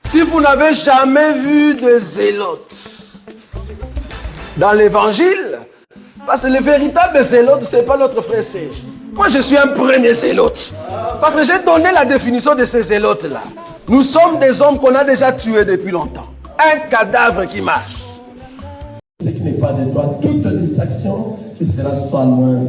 Si vous n'avez jamais vu de zélotes dans l'évangile, parce que le véritable zélote, ce n'est pas notre frère Serge. Moi, je suis un premier zélote. Parce que j'ai donné la définition de ces zélotes-là. Nous sommes des hommes qu'on a déjà tués depuis longtemps. Un cadavre qui marche. Ce qui n'est pas de toi, toute distraction qui sera soit loin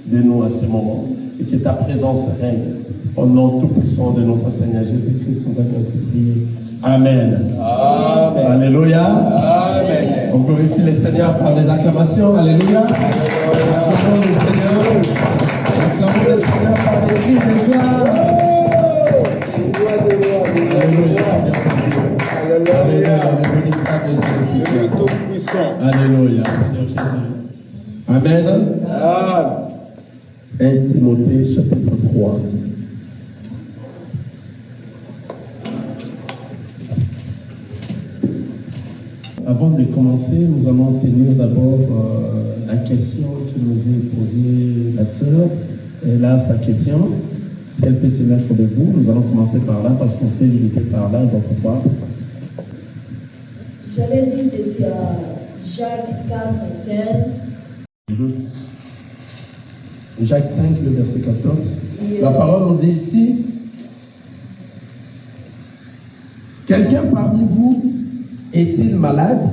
de nous à ce moment et que ta présence règne. Au nom tout-puissant de notre Seigneur Jésus-Christ, nous avons ainsi prié. Amen. Amen. Alléluia. Amen. On glorifie le Seigneur par les acclamations. Alléluia. Acclamons le Seigneur. Acclamons le Seigneur par les cris de gloire. Alléluia. Alléluia. Tout-puissant. Alléluia. Seigneur Jésus. Amen. 1 Timothée chapitre 3. Avant de commencer, nous allons tenir d'abord la question qui nous est posée la sœur. Elle a sa question. Si elle peut se mettre debout, nous allons commencer par là parce qu'on s'est limité par là d'autrefois. J'avais dit ceci à Jacques 4, 15. Jacques 5, le verset 14. La parole nous dit ici, quelqu'un parmi vous est-il malade,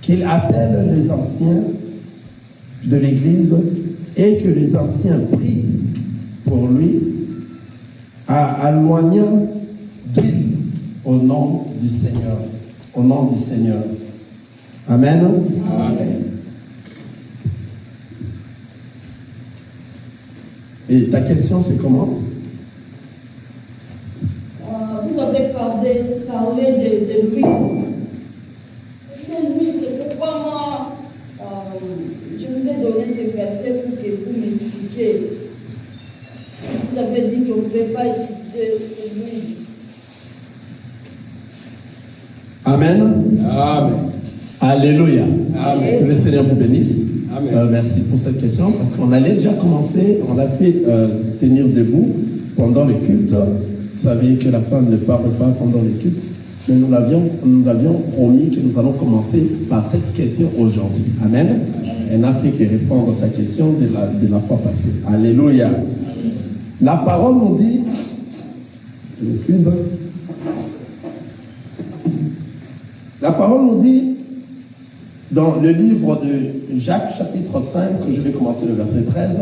qu'il appelle les anciens de l'Église et que les anciens prient pour lui, éloignant d'huile au nom du Seigneur. Au nom du Seigneur. Amen. Amen. Et ta question, c'est comment? Vous avez parlé de lui. Mais lui, c'est pourquoi moi, je vous ai donné ces versets pour que vous m'expliquiez. Vous avez dit qu'on ne pouvait pas utiliser lui. Amen. Amen. Alléluia. Amen. Que le Seigneur vous bénisse. Amen. Merci pour cette question parce qu'on allait déjà commencer, on a fait tenir debout pendant le culte. Vous savez que la femme ne parle pas pendant le culte, mais nous l'avions promis que nous allons commencer par cette question aujourd'hui. Amen. Elle n'a fait que répondre à sa question de la fois passée. Alléluia. La parole nous dit, je m'excuse, la parole nous dit dans le livre de Jacques chapitre 5, je vais commencer le verset 13,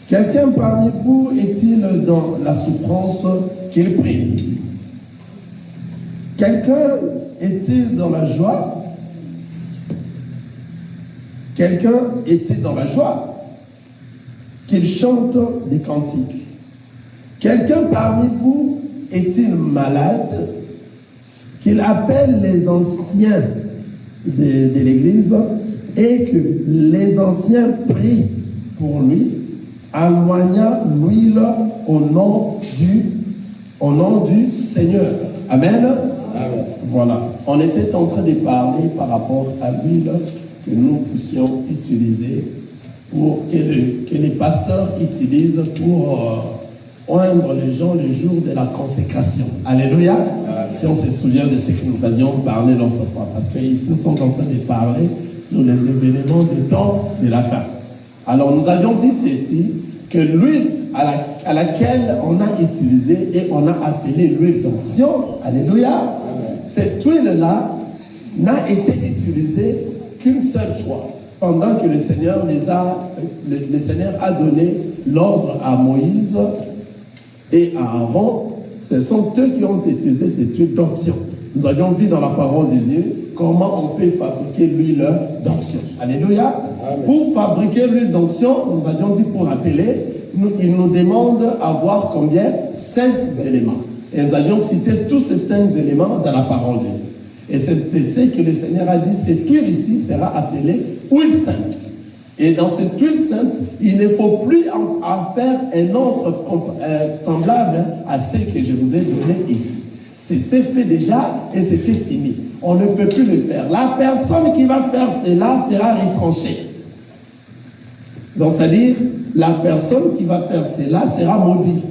quelqu'un parmi vous est-il dans la souffrance qu'il prie? Quelqu'un est-il dans la joie? Quelqu'un est-il dans la joie qu'il chante des cantiques? Quelqu'un parmi vous est-il malade, qu'il appelle les anciens de l'Église et que les anciens prient pour lui, éloignant l'huile au nom du Seigneur. Amen. Amen. Voilà. On était en train de parler par rapport à l'huile que nous puissions utiliser pour que les pasteurs utilisent pour oindre les gens le jour de la consécration. Alléluia. Si on se souvient de ce que nous avions parlé l'autre fois, parce qu'ici nous sommes en train de parler sur les événements du temps de la fin. Alors nous avions dit ceci, que l'huile à laquelle on a utilisé et on a appelé l'huile d'onction, alléluia, cette huile-là n'a été utilisée qu'une seule fois, pendant que le Seigneur a donné l'ordre à Moïse et à Aaron. Ce sont eux qui ont utilisé cette huile d'onction. Nous avions vu dans la parole de Dieu comment on peut fabriquer l'huile d'onction. Alléluia. Amen. Pour fabriquer l'huile d'onction, nous avions dit pour appeler, il nous demande d'avoir combien? 5 éléments. Et nous avions cité tous ces 5 éléments dans la parole de Dieu. Et c'est ce que le Seigneur a dit, cette huile ici sera appelée huile sainte. Et dans cette huile sainte, il ne faut plus en faire un autre semblable à ce que je vous ai donné ici. C'est fait déjà et c'était fini. On ne peut plus le faire. La personne qui va faire cela sera retranchée. Donc, c'est-à-dire, la personne qui va faire cela sera maudite.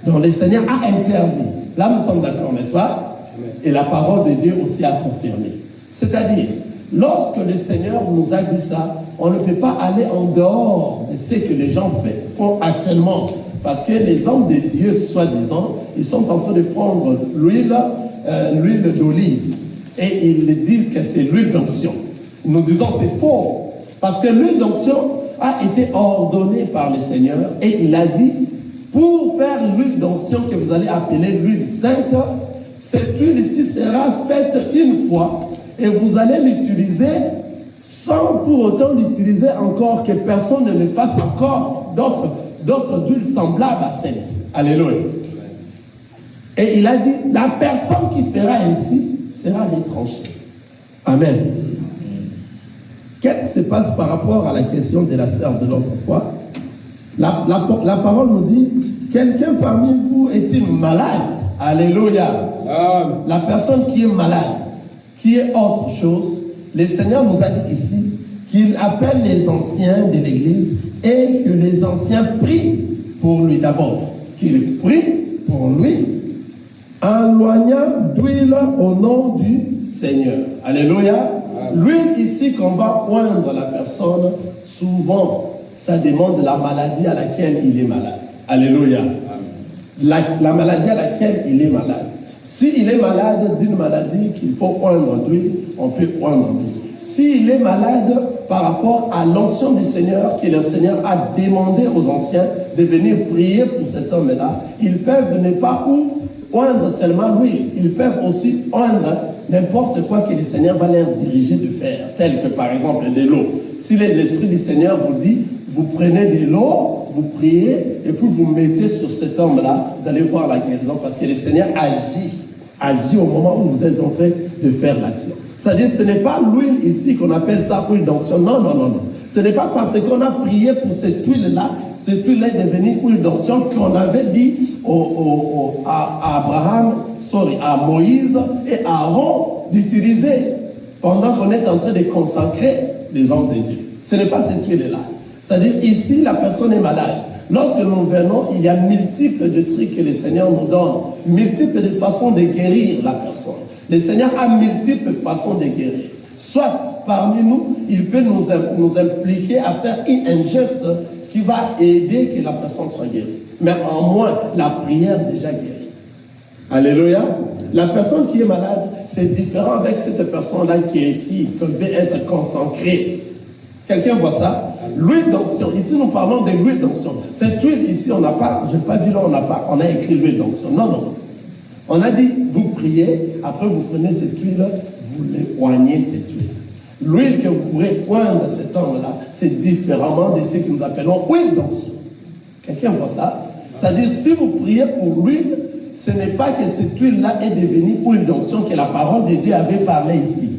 Donc, le Seigneur a interdit. Là, nous sommes d'accord, n'est-ce pas? Et la parole de Dieu aussi a confirmé. C'est-à-dire, lorsque le Seigneur nous a dit ça, on ne peut pas aller en dehors de ce que les gens font actuellement. Parce que les hommes de Dieu, soi-disant, ils sont en train de prendre l'huile d'olive. Et ils disent que c'est l'huile d'onction. Nous disons c'est faux. Parce que l'huile d'onction a été ordonnée par le Seigneur. Et il a dit, pour faire l'huile d'onction que vous allez appeler l'huile sainte, cette huile ici sera faite une fois. Et vous allez l'utiliser sans pour autant l'utiliser encore, que personne ne le fasse encore d'autres huiles semblables à celle-ci. Alléluia. Et il a dit, la personne qui fera ainsi sera retranchée. Amen. Qu'est-ce qui se passe par rapport à la question de la sœur de l'autre fois? La parole nous dit, quelqu'un parmi vous est-il malade? Alléluia. La personne qui est malade, qui est autre chose, le Seigneur nous a dit ici qu'il appelle les anciens de l'Église et que les anciens prient pour lui d'abord. Qu'il prie pour lui en loignant d'huile au nom du Seigneur. Alléluia. L'huile ici qu'on va oindre la personne, souvent, ça demande la maladie à laquelle il est malade. Alléluia. La maladie à laquelle il est malade. S'il est malade d'une maladie qu'il faut oindre d'huile, on peut oindre d'huile. S'il est malade par rapport à l'onction du Seigneur, que le Seigneur a demandé aux anciens de venir prier pour cet homme-là, ils peuvent ne pas oindre seulement l'huile, ils peuvent aussi oindre n'importe quoi que le Seigneur va leur diriger de faire, tel que par exemple de l'eau. Si l'Esprit du Seigneur vous dit, vous prenez de l'eau, vous priez, et puis vous mettez sur cet homme-là, vous allez voir la guérison, parce que le Seigneur agit au moment où vous êtes en train de faire l'action. C'est-à-dire, ce n'est pas l'huile ici qu'on appelle ça huile d'onction. Non, non, non, non. Ce n'est pas parce qu'on a prié pour cette huile-là est devenue huile d'onction qu'on avait dit à Moïse et à Aaron d'utiliser pendant qu'on est en train de consacrer les hommes de Dieu. Ce n'est pas cette huile-là. C'est-à-dire, ici, la personne est malade. Lorsque nous venons, il y a multiples de trucs que le Seigneur nous donne, multiples de façons de guérir la personne. Le Seigneur a multiples façons de guérir. Soit parmi nous, il peut nous impliquer à faire un geste qui va aider que la personne soit guérie. Mais en moins, la prière déjà guérie. Alléluia. La personne qui est malade, c'est différent avec cette personne-là qui peut être consacrée. Quelqu'un voit ça? L'huile d'onction. Ici, nous parlons de l'huile d'onction. Cette huile ici, on n'a pas, je n'ai pas dit là, on a écrit l'huile d'onction. Non, non. On a dit, vous priez, après vous prenez cette huile, vous l'éloignez cette huile. L'huile que vous pourrez oindre cet homme-là, c'est différemment de ce que nous appelons huile d'onction. Quelqu'un voit ça? C'est-à-dire, si vous priez pour l'huile, ce n'est pas que cette huile-là est devenue huile d'onction que la parole de Dieu avait parlé ici.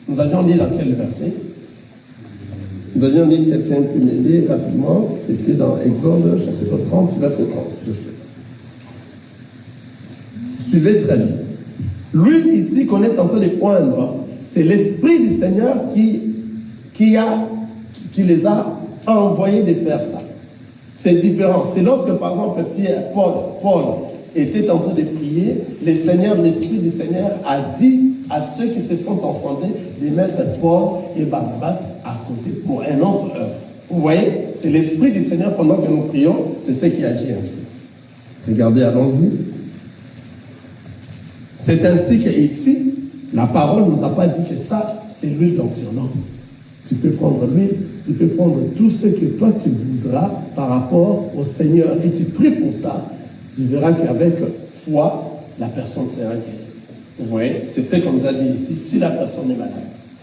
Nous avions dit dans quel verset? Nous avions dit, quelqu'un peut m'aider rapidement, c'était dans Exode, chapitre 30, verset 30. Suivez très bien. L'huile ici qu'on est en train de oindre, c'est l'Esprit du Seigneur qui les a envoyés de faire ça. C'est différent. C'est lorsque, par exemple, Paul était en train de prier, l'Esprit du Seigneur a dit à ceux qui se sont ensemblés de mettre Paul et Barnabas à côté pour un autre œuvre. Vous voyez, c'est l'Esprit du Seigneur pendant que nous prions, c'est ce qui agit ainsi. Regardez, allons-y. C'est ainsi qu'ici, la parole ne nous a pas dit que ça, c'est l'huile d'onction. Non. Tu peux prendre l'huile, tu peux prendre tout ce que toi tu voudras par rapport au Seigneur et tu pries pour ça. Tu verras qu'avec foi, la personne sera guérie. Vous voyez, c'est ce qu'on nous a dit ici. Si la personne est malade,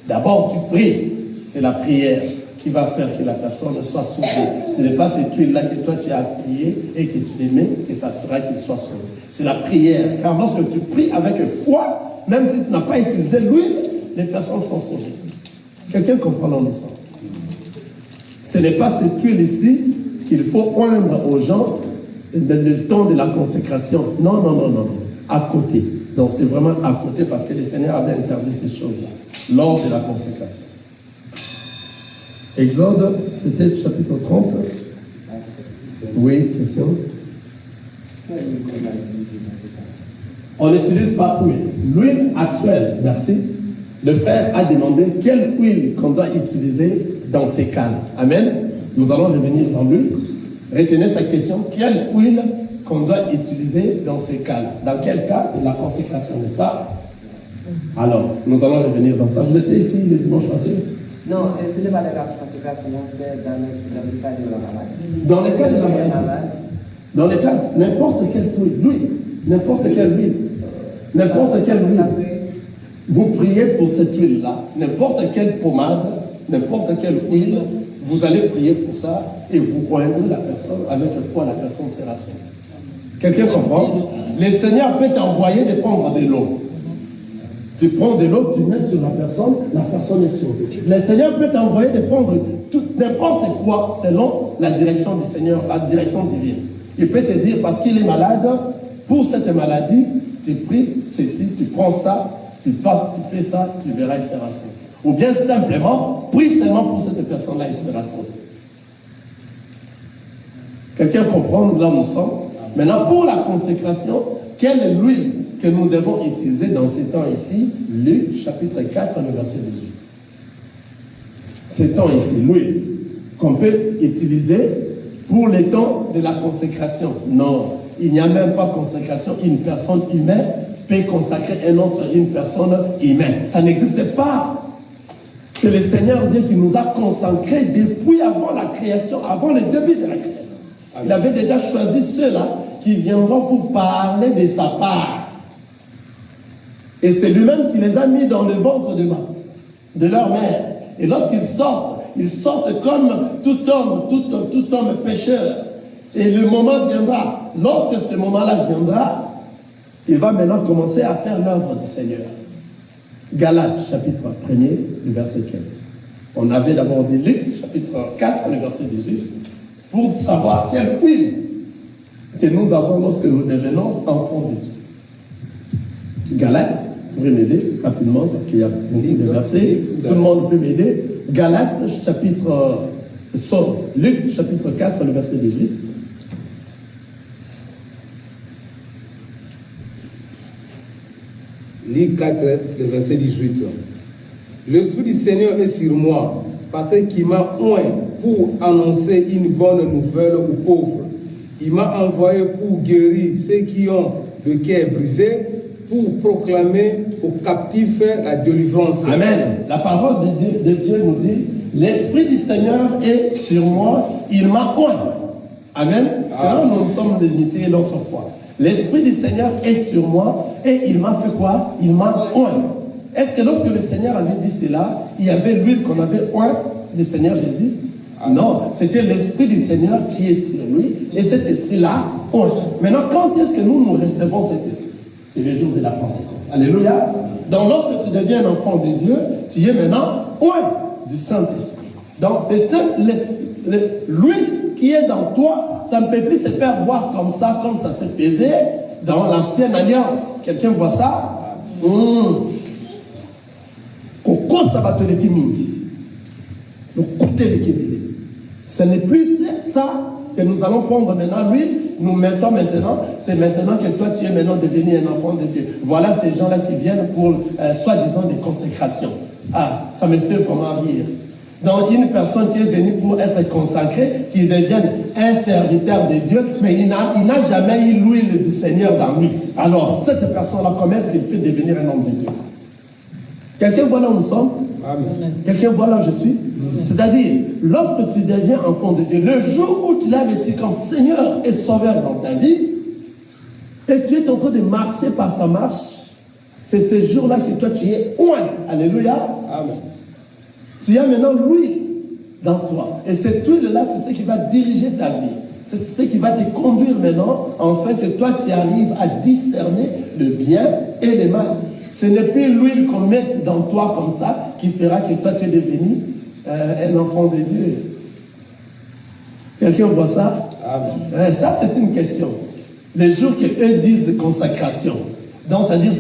d'abord tu pries. C'est la prière qui va faire que la personne soit sauvée. Ce n'est pas cette huile-là que toi tu as prié et que tu l'aimais, que ça fera qu'il soit sauvé. C'est la prière. Car lorsque tu pries avec foi, même si tu n'as pas utilisé l'huile, les personnes sont sauvées. Quelqu'un comprend dans le sens. Ce n'est pas cette huile ici qu'il faut oindre aux gens dans le temps de la consécration. Non, non, non, non. À côté. Donc c'est vraiment à côté parce que le Seigneur avait interdit ces choses-là lors de la consécration. Exode, c'était chapitre 30. Oui, question. On n'utilise pas huile. L'huile actuelle, merci. Le frère a demandé quelle huile qu'on doit utiliser dans ces cas. Amen. Nous allons revenir dans l'huile. Retenez sa question. Quelle huile qu'on doit utiliser dans ces cas? Dans quel cas? La consécration, n'est-ce pas? Alors, nous allons revenir dans ça. Vous étiez ici le dimanche passé? Non, ce n'est pas de la consécration, c'est dans le cas de la maladie. Dans le cas de la maladie. Dans le cas, n'importe quelle huile, n'importe quelle huile, n'importe quelle huile. Vous priez pour cette huile-là, n'importe quelle pommade, n'importe quelle huile, vous allez prier pour ça et vous oindrez la personne, avec foi, la personne sera sauvée. Quelqu'un comprend? Le Seigneur peut t'envoyer de prendre de l'eau. Tu prends de l'eau, tu mets sur la personne est sauvée. Le Seigneur peut t'envoyer de prendre n'importe quoi selon la direction du Seigneur, la direction divine. Il peut te dire, parce qu'il est malade, pour cette maladie, tu pries ceci, tu prends ça, tu fais ça, tu verras, il sera sauvé. Ou bien simplement, prie seulement pour cette personne-là, il sera sauvé. Quelqu'un comprend là où nous sommes? Maintenant, pour la consécration, quelle est l'huile que nous devons utiliser dans ces temps ici? Luc chapitre 4, le verset 18. Ces temps ici, l'huile qu'on peut utiliser pour les temps de la consécration. Non, il n'y a même pas consécration. Une personne humaine peut consacrer une personne humaine. Ça n'existe pas. C'est le Seigneur Dieu qui nous a consacrés depuis avant la création, avant le début de la création. Il avait déjà choisi ceux-là qui viendront pour parler de sa part. Et c'est lui-même qui les a mis dans le ventre de leur mère. Et lorsqu'ils sortent comme tout homme pécheur. Et le moment viendra, lorsque ce moment-là viendra, il va maintenant commencer à faire l'œuvre du Seigneur. Galates, chapitre 1er, le verset 15. On avait d'abord dit Luc, chapitre 4, le verset 18, pour savoir quelle huile que nous avons lorsque nous devenons enfants de Dieu. Galates, vous pouvez m'aider rapidement parce qu'il y a beaucoup de versets. Tout le monde peut m'aider. Galates, Luc, chapitre 4, le verset 18. Luc 4, le verset 18. L'Esprit du Seigneur est sur moi, parce qu'il m'a oint pour annoncer une bonne nouvelle aux pauvres. Il m'a envoyé pour guérir ceux qui ont le cœur brisé, pour proclamer aux captifs la délivrance. Amen. La parole de Dieu nous dit, l'Esprit du Seigneur est sur moi, il m'a oint. Amen. C'est là où nous sommes limités l'autre fois. L'Esprit du Seigneur est sur moi et il m'a fait quoi? Il m'a oint. Est-ce que lorsque le Seigneur avait dit cela, il y avait l'huile qu'on avait oint du Seigneur Jésus? Non, c'était l'Esprit du Seigneur qui est sur lui et cet Esprit-là oint. Maintenant, quand est-ce que nous recevons cet Esprit? C'est le jour de la Pentecôte. Alléluia. Donc, lorsque tu deviens un enfant de Dieu, tu es maintenant oint du Saint-Esprit. Donc, l'huile qui est dans toi, ça ne peut plus se faire voir comme ça se faisait dans l'ancienne alliance. Quelqu'un voit ça? Koko sabatoleki mingi. Le côté de Kibélé. Ce n'est plus ça que nous allons prendre maintenant. L'huile, nous mettons maintenant, c'est maintenant que toi tu es maintenant devenu un enfant de Dieu. Voilà ces gens-là qui viennent pour soi-disant des consécrations. Ah, ça me fait vraiment rire. Donc une personne qui est venue pour être consacrée, qui devienne un serviteur de Dieu, mais il n'a jamais eu l'huile du Seigneur dans lui. Alors, cette personne-là, comment est-ce qu'il peut devenir un homme de Dieu? Quelqu'un voit là où nous sommes? Amen. Quelqu'un voit là où je suis? C'est-à-dire, lorsque tu deviens enfant de Dieu, le jour où tu l'as reçu comme Seigneur et Sauveur dans ta vie, et tu es en train de marcher par sa marche, c'est ce jour-là que toi tu es oint. Alléluia. Amen. Tu as maintenant l'huile dans toi. Et cette huile-là, c'est ce qui va diriger ta vie. C'est ce qui va te conduire maintenant, afin que toi, tu arrives à discerner le bien et le mal. Ce n'est plus l'huile qu'on met dans toi comme ça, qui fera que toi, tu es devenu un enfant de Dieu. Quelqu'un voit ça? Amen. Ça, c'est une question. Les jours qu'eux disent consécration, donc c'est-à-dire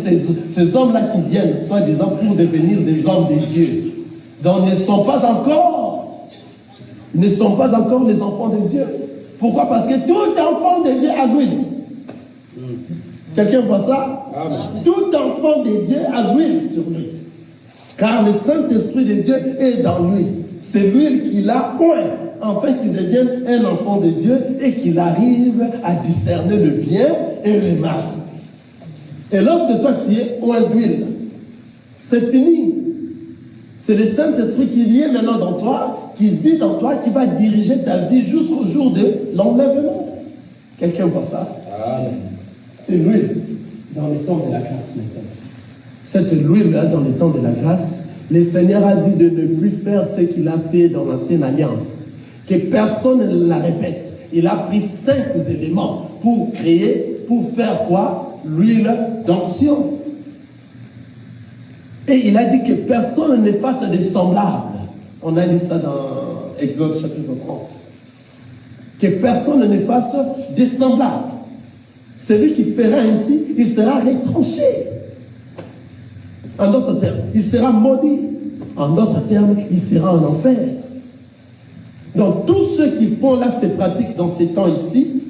ces hommes-là qui viennent, soi-disant, pour devenir des hommes de Dieu, donc ne sont pas encore les enfants de Dieu. Pourquoi? Parce que tout enfant de Dieu a l'huile. Quelqu'un voit ça? Amen. Tout enfant de Dieu a l'huile sur lui. Car le Saint-Esprit de Dieu est dans lui. C'est l'huile qu'il a oint, afin qu'il devienne un enfant de Dieu et qu'il arrive à discerner le bien et le mal. Et lorsque toi tu es oint d'huile, c'est fini. C'est le Saint-Esprit qui vient maintenant dans toi, qui vit dans toi, qui va diriger ta vie jusqu'au jour de l'enlèvement. Quelqu'un voit ça? Amen. C'est l'huile dans les temps de la grâce maintenant. Cette huile-là dans les temps de la grâce, le Seigneur a dit de ne plus faire ce qu'il a fait dans l'ancienne alliance. Que personne ne la répète. Il a pris 5 éléments pour créer, pour faire quoi? L'huile d'onction. Et il a dit que personne ne fasse des semblables. On a dit ça dans Exode chapitre 30. Que personne ne fasse des semblables. Celui qui fera ainsi, il sera retranché. En d'autres termes, il sera maudit. En d'autres termes, il sera en enfer. Donc, tous ceux qui font là ces pratiques dans ces temps ici,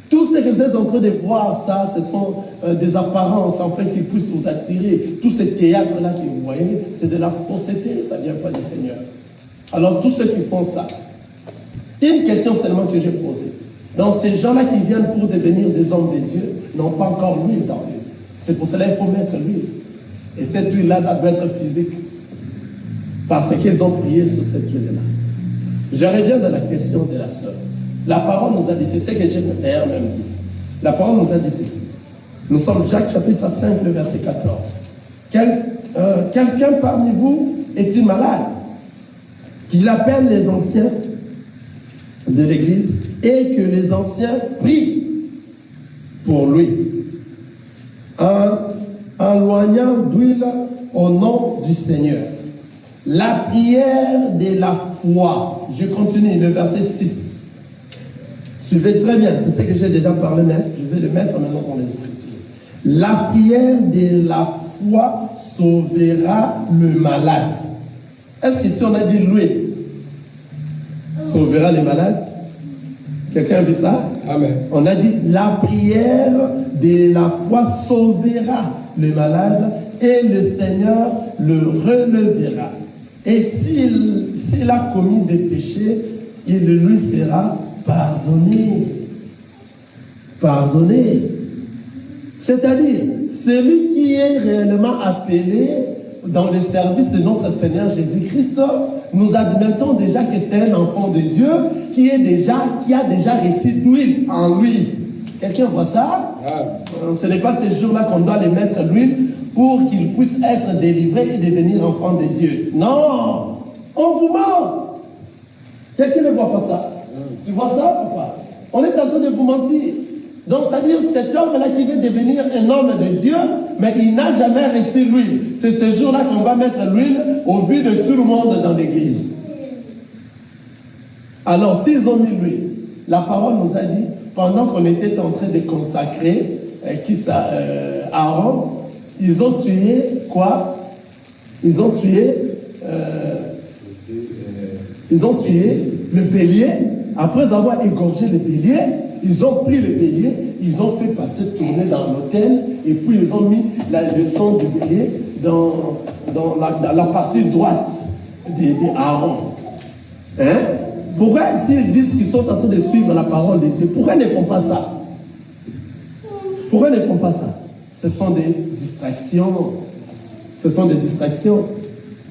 tous ceux que vous êtes en train de voir ça, ce sont des apparences, afin qu'ils puissent vous attirer. Tous ces théâtres-là que vous voyez, c'est de la fausseté, ça ne vient pas du Seigneur. Alors, tous ceux qui font ça, une question seulement que j'ai posée. Donc, ces gens-là qui viennent pour devenir des hommes de Dieu n'ont pas encore l'huile dans eux. C'est pour cela qu'il faut mettre l'huile. Et cette huile-là doit être physique. Parce qu'ils ont prié sur cette huile-là. Je reviens dans la question de la sœur. La parole nous a dit, c'est ce que j'ai même dit. La parole nous a dit ceci. Nous sommes Jacques chapitre 5, le verset 14. Quelqu'un parmi vous est-il malade? Qu'il appelle les anciens de l'Église et que les anciens prient pour lui. En loignant d'huile au nom du Seigneur. La prière de la foi. Je continue, le verset 6. Suivez très bien, c'est ce que j'ai déjà parlé, mais je vais le mettre maintenant dans les Écritures. La prière de la foi sauvera le malade. Est-ce qu'ici on a dit l'huile sauvera les malades? Quelqu'un a vu ça? Amen. On a dit la prière de la foi sauvera le malade et le Seigneur le relèvera. Et s'il a commis des péchés, il lui sera pardonné. Pardonné. C'est-à-dire, celui qui est réellement appelé dans le service de notre Seigneur Jésus-Christ, nous admettons déjà que c'est un enfant de Dieu qui a déjà reçu d'huile en lui. Quelqu'un voit ça? Ce n'est pas ces jours-là qu'on doit les mettre l'huile pour qu'ils puissent être délivrés et devenir enfants de Dieu. Non! On vous ment! Quelqu'un ne voit pas ça? Tu vois ça ou pas? On est en train de vous mentir. Donc, c'est-à-dire cet homme-là qui veut devenir un homme de Dieu, mais il n'a jamais reçu l'huile. C'est ce jour-là qu'on va mettre l'huile au vu de tout le monde dans l'église. Alors, s'ils ont mis l'huile, la parole nous a dit, pendant qu'on était en train de consacrer Aaron, ils ont tué quoi? Ils ont tué le bélier. Après avoir égorgé le bélier, ils ont pris le bélier, ils ont fait passer tourner dans l'autel, et puis ils ont mis le sang du bélier dans la partie droite d'Aaron. Hein? Pourquoi s'ils disent qu'ils sont en train de suivre la parole de Dieu, pourquoi ils ne font pas ça? Pourquoi ils ne font pas ça? Ce sont des distractions. Ce sont des distractions.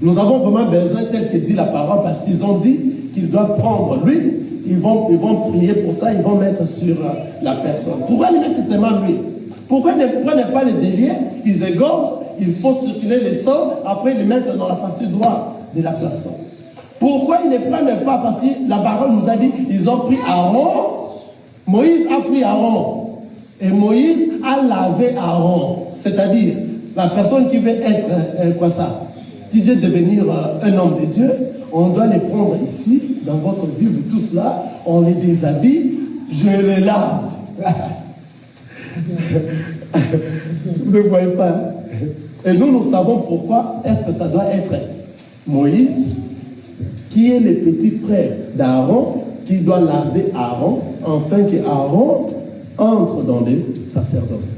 Nous avons vraiment besoin, tel que dit la parole, parce qu'ils ont dit qu'ils doivent prendre l'huile, ils vont prier pour ça, ils vont mettre sur la personne. Pourquoi ils mettent seulement l'huile? Pourquoi ils ne prennent pas les béliers, ils égorgent, ils font circuler le sang, après ils le mettent dans la partie droite de la personne? Pourquoi ils ne prennent pas? Parce que la parole nous a dit, ils ont pris Aaron, Moïse a pris Aaron, et Moïse a lavé Aaron. C'est-à-dire, la personne qui veut être, qui veut devenir un homme de Dieu, on doit les prendre ici, dans votre vie, vous tous là, on les déshabille, je les lave. Vous ne voyez pas. Et nous savons pourquoi est-ce que ça doit être Moïse, qui est le petit frère d'Aaron, qui doit laver Aaron, afin que Aaron entre dans le sacerdoce.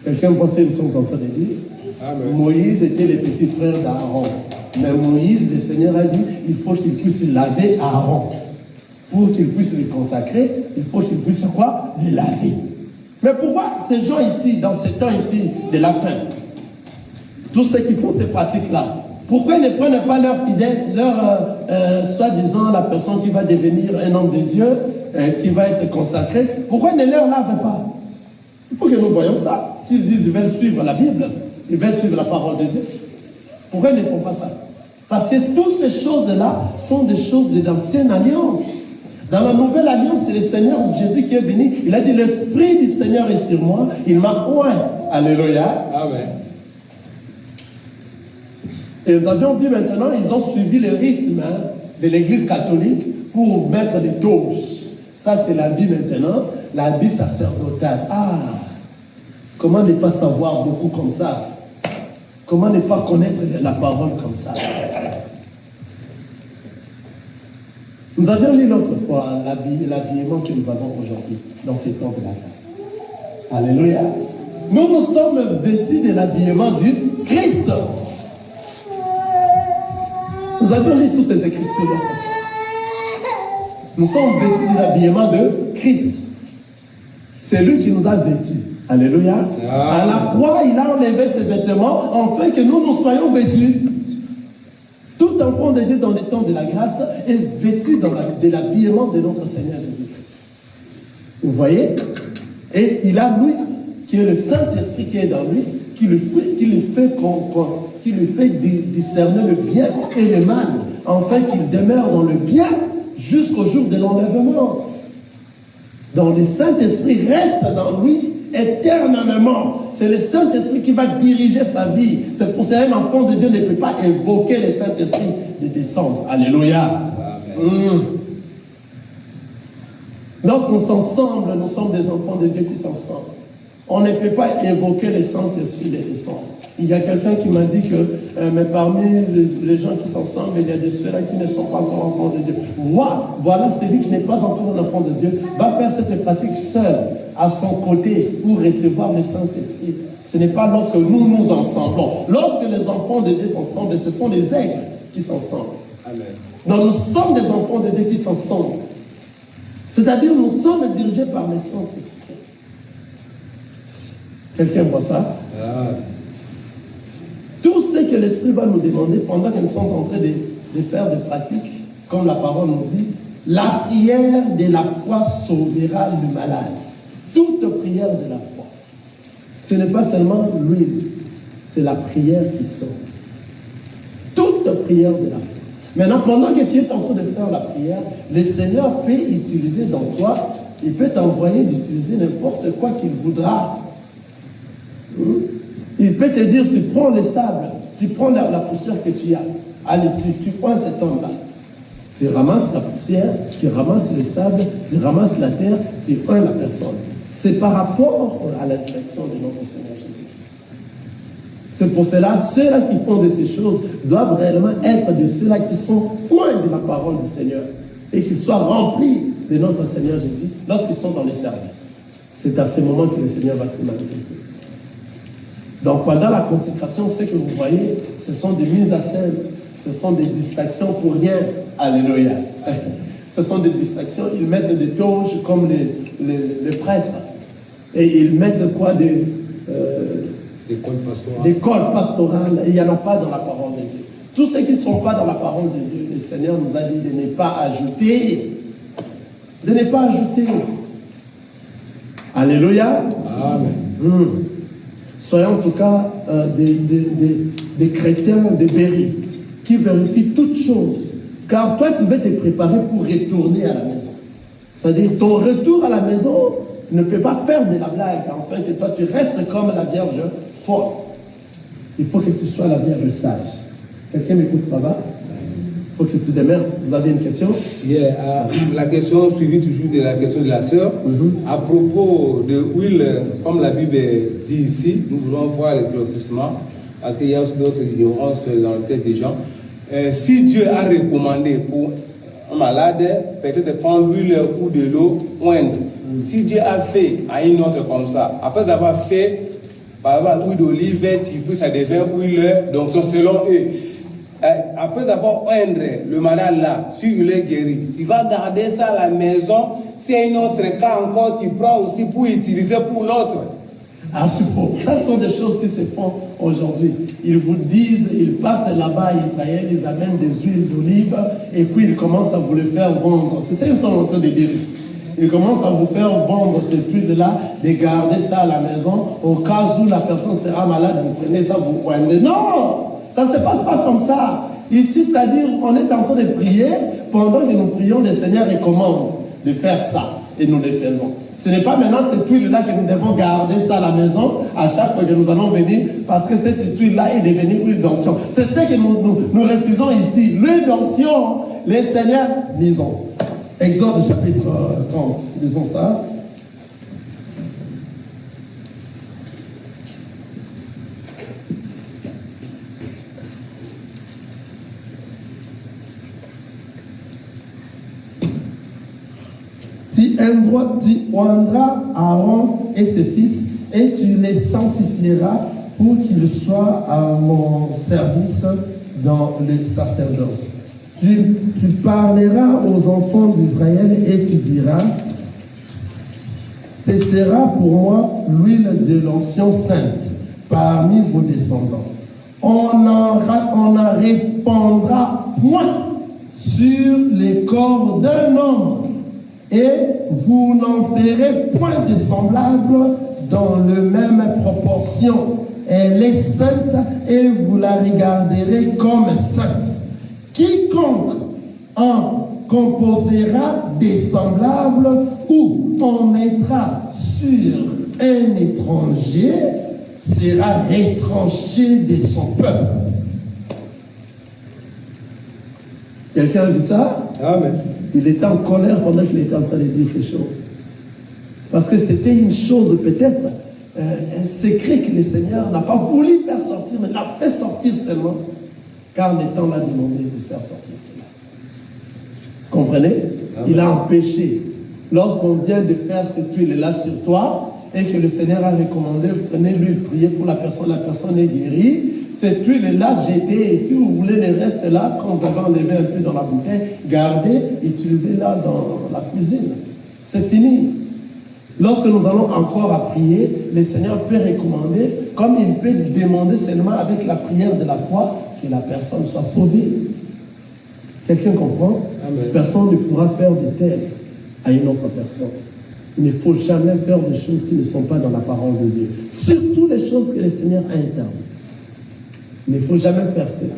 Quelqu'un voit ce que nous sommes en train de dire? Amen. Moïse était le petit frère d'Aaron. Mais Moïse, le Seigneur a dit, il faut qu'il puisse laver Aaron. Pour qu'il puisse le consacrer, il faut qu'il puisse quoi? Le laver. Mais pourquoi ces gens ici, dans ce temps ici de la fin, tous ceux qui font ces pratiques-là, pourquoi ils ne prennent pas leur fidèle, soi-disant la personne qui va devenir un homme de Dieu, qui va être consacré, pourquoi ils ne leur lavent pas? Il faut que nous voyions ça. S'ils disent qu'ils veulent suivre la Bible, ils veulent suivre la parole de Dieu, pourquoi ils ne font pas ça? Parce que toutes ces choses-là sont des choses de l'ancienne alliance. Dans la nouvelle alliance, c'est le Seigneur Jésus qui est venu. Il a dit, l'Esprit du Seigneur est sur moi. Il m'a oint. Alléluia. Amen. Et nous avions vu maintenant, ils ont suivi le rythme de l'Église catholique pour mettre des toges. Ça, c'est l'habit maintenant, l'habit sacerdotal. Ah, comment ne pas savoir beaucoup comme ça? Comment ne pas connaître la parole comme ça? Nous avions lu l'autre fois l'habillement que nous avons aujourd'hui dans ces temps de la grâce. Alléluia. Nous sommes vêtus de l'habillement du Christ. Nous avions lu toutes ces écritures. Nous sommes vêtus de l'habillement de Christ. C'est lui qui nous a vêtus. Alléluia. À la croix, il a enlevé ses vêtements afin que nous soyons vêtus. Tout enfant de Dieu dans les temps de la grâce est vêtu de l'habillement de notre Seigneur Jésus-Christ. Vous voyez? Et il a lui, qui est le Saint-Esprit qui est dans lui, qui lui fait discerner le bien et le mal, afin qu'il demeure dans le bien jusqu'au jour de l'enlèvement. Donc le Saint-Esprit reste dans lui éternellement. C'est le Saint-Esprit qui va diriger sa vie. C'est pour ça qu'un enfant de Dieu ne peut pas évoquer le Saint-Esprit de descendre. Alléluia. Lorsque nous sommes ensemble, nous sommes des enfants de Dieu qui sont ensemble. On ne peut pas évoquer le Saint-Esprit de descendre. Il y a quelqu'un qui m'a dit que mais parmi les gens qui sont ensemble, il y a de ceux-là qui ne sont pas encore enfants de Dieu. Voilà celui qui n'est pas encore un enfant de Dieu, va faire cette pratique seul, à son côté, pour recevoir le Saint-Esprit. Ce n'est pas lorsque nous nous ensemblons. Lorsque les enfants de Dieu sont ensemble, ce sont les aigles qui sont ensemble. Amen. Donc nous sommes des enfants de Dieu qui sont ensemble. C'est-à-dire nous sommes dirigés par le Saint-Esprit. Quelqu'un voit ça? Tout ce que l'Esprit va nous demander pendant que nous sommes en train de faire des pratiques, comme la parole nous dit, la prière de la foi sauvera le malade. Toute prière de la foi. Ce n'est pas seulement l'huile, c'est la prière qui sauve. Toute prière de la foi. Maintenant, pendant que tu es en train de faire la prière, le Seigneur peut utiliser dans toi, il peut t'envoyer d'utiliser n'importe quoi qu'il voudra. Il peut te dire, tu prends le sable, tu prends la poussière que tu as. Allez, tu prends cet homme-là. Tu ramasses la poussière, tu ramasses le sable, tu ramasses la terre, tu prends la personne. C'est par rapport à la direction de notre Seigneur Jésus-Christ. C'est pour cela, ceux-là qui font de ces choses doivent réellement être de ceux-là qui sont loin de la parole du Seigneur et qu'ils soient remplis de notre Seigneur Jésus lorsqu'ils sont dans les services. C'est à ce moment que le Seigneur va se manifester. Donc pendant la consécration, ce que vous voyez, ce sont des mises à scène, ce sont des distractions pour rien. Alléluia. Ce sont des distractions, ils mettent des toges comme les prêtres. Et ils mettent quoi? Des cols pastorales. Il n'y en a pas dans la parole de Dieu. Tous ceux qui ne sont pas dans la parole de Dieu, le Seigneur nous a dit de ne pas ajouter. De ne pas ajouter. Alléluia. Amen. Soyons en tout cas des chrétiens de Béry qui vérifient toutes choses. Car toi, tu veux te préparer pour retourner à la maison. C'est-à-dire, ton retour à la maison ne peut pas faire de la blague, afin que toi, tu restes comme la Vierge folle. Il faut que tu sois la Vierge sage. Quelqu'un m'écoute là-bas? Il faut que tu demeures. Vous avez une question? La question suivie toujours de la question de la sœur. À propos de huile, comme la Bible dit ici, nous voulons voir l'éclaircissement, parce qu'il y a aussi d'autres ignorances dans la tête des gens. Si Dieu a recommandé pour un malade, peut-être prendre l'huile ou de l'eau, oindre. Si Dieu a fait à une autre comme ça, après avoir fait, par exemple, l'huile d'olive, puis ça devient huile, donc selon eux. Après avoir oindre le malade là, si il est guéri, il va garder ça à la maison. C'est un autre cas encore qui prend aussi pour utiliser pour l'autre. Archipel. Ça sont des choses qui se font aujourd'hui. Ils vous disent, ils partent là-bas à Israël, ils amènent des huiles d'olive et puis ils commencent à vous les faire vendre. C'est ça qu'ils sont en train de dire. Ils commencent à vous faire vendre cette huile-là, de garder ça à la maison. Au cas où la personne sera malade, vous prenez ça, vous prenez. Non! Ça ne se passe pas comme ça. Ici, c'est-à-dire, on est en train de prier. Pendant que nous prions, le Seigneur recommande de faire ça. Et nous le faisons. Ce n'est pas maintenant cette huile-là que nous devons garder ça à la maison à chaque fois que nous allons venir, parce que cette huile-là est devenue huile d'onction. C'est ce que nous refusons ici. L'huile d'onction, les seigneurs, lisons. Exode chapitre 30, lisons ça. Tu oindras Aaron et ses fils et tu les sanctifieras pour qu'ils soient à mon service dans le sacerdoce. Tu parleras aux enfants d'Israël et tu diras, ce sera pour moi l'huile de l'onction sainte parmi vos descendants. On n'en répandra point sur les corps d'un homme. Et vous n'en ferez point de semblable dans la même proportion. Elle est sainte et vous la regarderez comme sainte. Quiconque en composera des semblables ou en mettra sur un étranger sera retranché de son peuple. Quelqu'un a vu ça? Amen. Il était en colère pendant qu'il était en train de dire ces choses. Parce que c'était une chose peut-être, un secret que le Seigneur n'a pas voulu faire sortir, mais l'a fait sortir seulement, car le temps l'a demandé de faire sortir cela. Vous comprenez? Amen. Il a empêché. Lorsqu'on vient de faire cette huile-là sur toi, et que le Seigneur a recommandé, prenez l'huile, priez pour la personne est guérie, cette huile-là, jetée, et si vous voulez le reste là, quand vous avez enlevé un peu dans la bouteille, gardez, utilisez-la dans la cuisine. C'est fini. Lorsque nous allons encore à prier, le Seigneur peut recommander, comme il peut demander seulement avec la prière de la foi, que la personne soit sauvée. Quelqu'un comprend? Amen. Personne ne pourra faire de tel à une autre personne. Il ne faut jamais faire des choses qui ne sont pas dans la parole de Dieu. Surtout les choses que le Seigneur a interdites. Il ne faut jamais faire cela.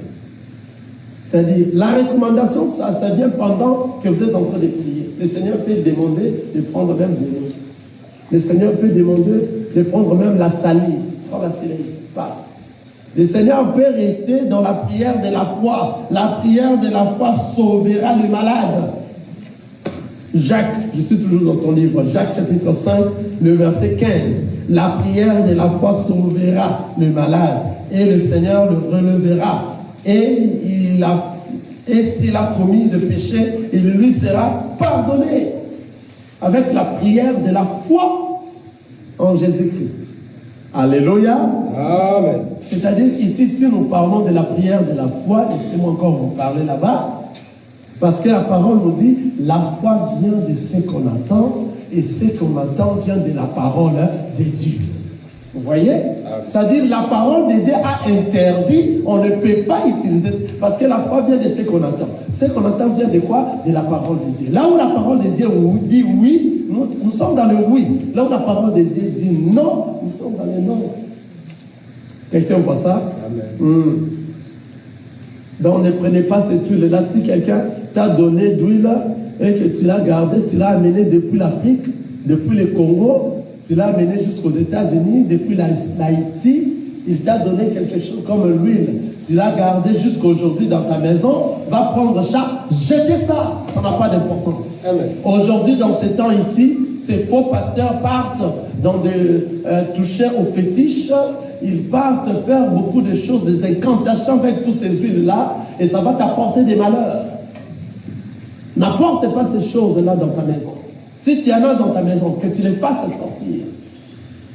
C'est-à-dire, la recommandation, ça vient pendant que vous êtes en train de prier. Le Seigneur peut demander de prendre même de l'eau. Le Seigneur peut demander de prendre même la salive. Prends la salive. Pas. Le Seigneur peut rester dans la prière de la foi. La prière de la foi sauvera le malade. Jacques, je suis toujours dans ton livre, Jacques chapitre 5, le verset 15. La prière de la foi sauvera le malade et le Seigneur le relèvera. Et s'il a commis de péché, il lui sera pardonné. Avec la prière de la foi en Jésus-Christ. Alléluia. Amen. C'est-à-dire ici, si nous parlons de la prière de la foi, laissez-moi encore vous parler là-bas. Parce que la parole nous dit, la foi vient de ce qu'on attend, et ce qu'on attend vient de la parole de Dieu. Vous voyez? C'est-à-dire, la parole de Dieu a interdit, on ne peut pas utiliser, parce que la foi vient de ce qu'on attend. Ce qu'on attend vient de quoi? De la parole de Dieu. Là où la parole de Dieu dit oui, nous sommes dans le oui. Là où la parole de Dieu dit non, nous sommes dans le non. Quelqu'un voit ça? Amen. Donc ne prenez pas cette huile-là. Si quelqu'un t'a donné d'huile et que tu l'as gardée, tu l'as amenée depuis l'Afrique, depuis le Congo, tu l'as amenée jusqu'aux États-Unis, depuis l'Haïti, il t'a donné quelque chose comme l'huile. Tu l'as gardée jusqu'aujourd'hui dans ta maison, va prendre ça, jetez ça, ça n'a pas d'importance. Aujourd'hui, dans ce temps ici, ces faux pasteurs partent dans toucher aux fétiches. Ils partent faire beaucoup de choses, des incantations avec toutes ces huiles-là, et ça va t'apporter des malheurs. N'apporte pas ces choses-là dans ta maison. Si tu en as dans ta maison, que tu les fasses sortir.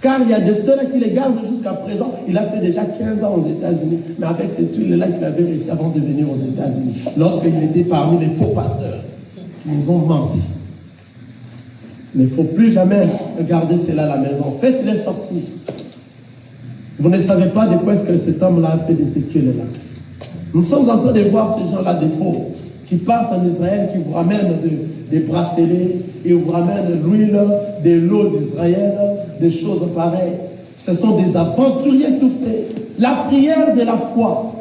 Car il y a de ceux-là qui les gardent jusqu'à présent. Il a fait déjà 15 ans aux États-Unis, mais avec cette huile-là qu'il avait réussi avant de venir aux États-Unis, lorsqu'il était parmi les faux pasteurs, qui nous ont menti. Il ne faut plus jamais garder cela à la maison. Faites-les sortir. Vous ne savez pas de quoi est-ce que cet homme-là a fait des séquelles-là. Nous sommes en train de voir ces gens-là des faux qui partent en Israël, qui vous ramènent des bracelets, et vous ramènent l'huile, de l'eau d'Israël, des choses pareilles. Ce sont des aventuriers tout faits. La prière de la foi.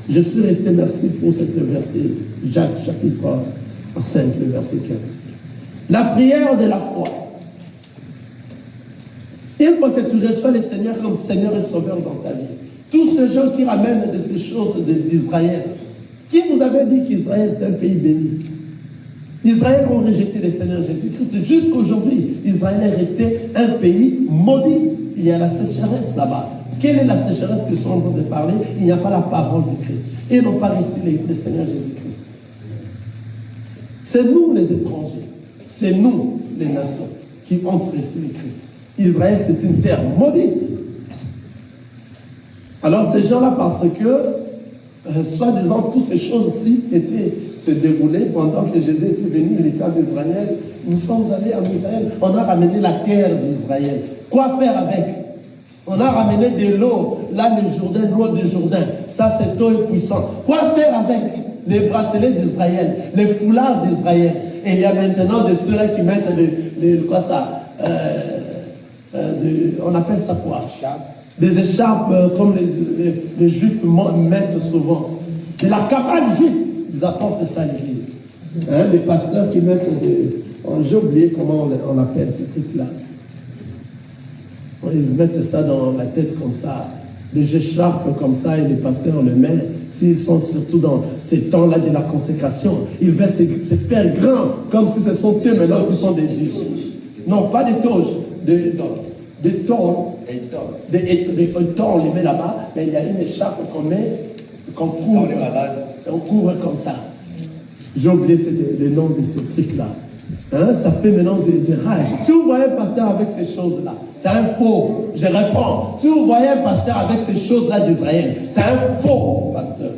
Je suis resté, merci pour cette verset, Jacques chapitre 5, le verset 15. La prière de la foi. Une fois que tu reçois le Seigneur comme Seigneur et Sauveur dans ta vie, tous ces gens qui ramènent de ces choses d'Israël, qui vous avait dit qu'Israël c'est un pays béni? Israël ont rejeté le Seigneur Jésus-Christ. Jusqu'aujourd'hui, Israël est resté un pays maudit. Il y a la sécheresse là-bas. Quelle est la sécheresse que nous sommes en train de parler? Il n'y a pas la parole de Christ. Et n'ont pas reçu le Seigneur Jésus-Christ. C'est nous les étrangers. C'est nous les nations qui ont reçu le Christ. Israël, c'est une terre maudite. Alors ces gens-là, parce que, soi-disant, toutes ces choses-ci se déroulaient pendant que Jésus était venu, l'État d'Israël, nous sommes allés en Israël, on a ramené la terre d'Israël. Quoi faire avec? On a ramené de l'eau, là le Jourdain, l'eau du Jourdain, ça cette eau est puissante. Quoi faire avec les bracelets d'Israël, les foulards d'Israël? Et il y a maintenant de ceux-là qui mettent quoi ça on appelle ça quoi? Des écharpes comme les juifs mettent souvent. De la cabane juive, ils apportent ça à l'église. Les pasteurs qui mettent j'ai oublié comment on appelle ces trucs-là. Ils mettent ça dans la tête comme ça, des écharpes comme ça, et les pasteurs le mettent. S'ils sont surtout dans ces temps-là de la consécration, ils veulent se faire grands, comme si ce sont eux maintenant qui sont des dieux. Non, pas des toges, des tôles. Des tôles, on les met là-bas, mais il y a une écharpe qu'on met, qu'on couvre. On couvre comme ça. J'ai oublié le nom de ce truc-là. Ça fait maintenant des rages. Si vous voyez un pasteur avec ces choses-là, c'est un faux. Je réponds. Si vous voyez un pasteur avec ces choses-là d'Israël, c'est un faux pasteur.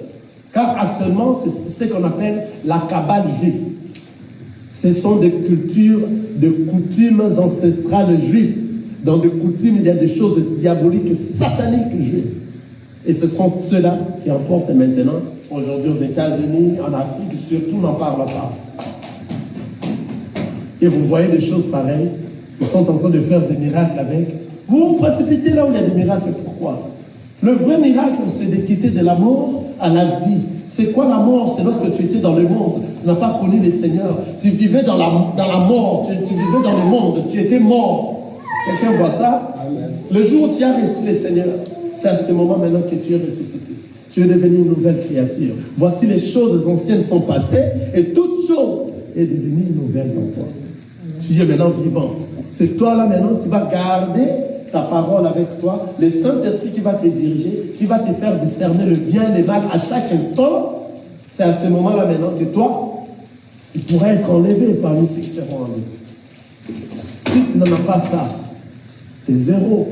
Car actuellement, c'est ce qu'on appelle la cabale juive. Ce sont des cultures, des coutumes ancestrales juives. Dans des coutumes, il y a des choses diaboliques, sataniques juives. Et ce sont ceux-là qui emportent maintenant, aujourd'hui aux États-Unis, en Afrique, surtout n'en parlent pas. Et vous voyez des choses pareilles, ils sont en train de faire des miracles avec. Vous vous précipitez là où il y a des miracles, pourquoi? Le vrai miracle, c'est de quitter de la mort à la vie. C'est quoi la mort? C'est lorsque tu étais dans le monde, tu n'as pas connu le Seigneur, tu vivais dans la mort, tu vivais dans le monde, tu étais mort. Quelqu'un voit ça? Amen. Le jour où tu as reçu le Seigneur, c'est à ce moment maintenant que tu es ressuscité. Tu es devenu une nouvelle créature. Voici les choses anciennes sont passées et toute chose est devenue nouvelle dans toi. Tu es maintenant vivant. C'est toi là maintenant qui vas garder ta parole avec toi, le Saint-Esprit qui va te diriger, qui va te faire discerner le bien et le mal à chaque instant. C'est à ce moment-là maintenant que toi, tu pourrais être enlevé parmi ceux qui seront enlevés. Si tu n'en as pas ça, c'est zéro.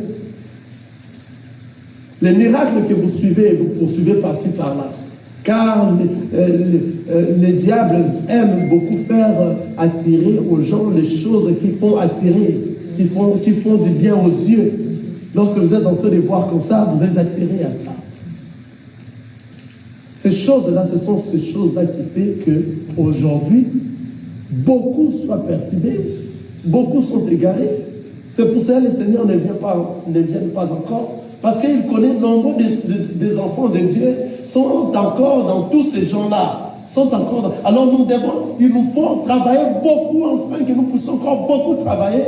Les miracles que vous suivez, vous poursuivez par-ci, par-là. Car le diable aime beaucoup faire attirer aux gens les choses qui font attirer, qui font du bien aux yeux. Lorsque vous êtes en train de voir comme ça, vous êtes attiré à ça. Ces choses-là, ce sont ces choses-là qui font qu'aujourd'hui, beaucoup soient perturbés, beaucoup sont égarés. C'est pour ça que le Seigneur ne vient pas encore. Parce qu'il connaît nombre des enfants de Dieu sont encore dans tous ces gens-là. Alors il nous faut travailler beaucoup afin que nous puissions encore beaucoup travailler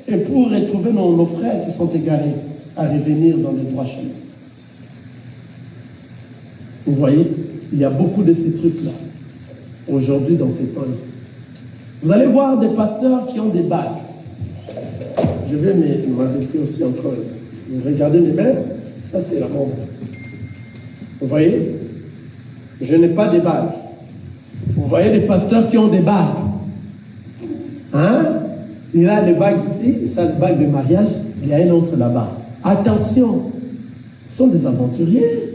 et pour retrouver nos frères qui sont égarés à revenir dans les droits chemins. Vous voyez, il y a beaucoup de ces trucs-là aujourd'hui dans ces temps ici. Vous allez voir des pasteurs qui ont des bagues. Je vais m'arrêter aussi encore. Regardez mes mains, ça c'est la montre. Vous voyez, je n'ai pas de bague. Vous voyez des pasteurs qui ont des bagues. Hein? Il a des bagues ici, ça, des bagues de mariage, il y a une autre là-bas. Attention, ce sont des aventuriers.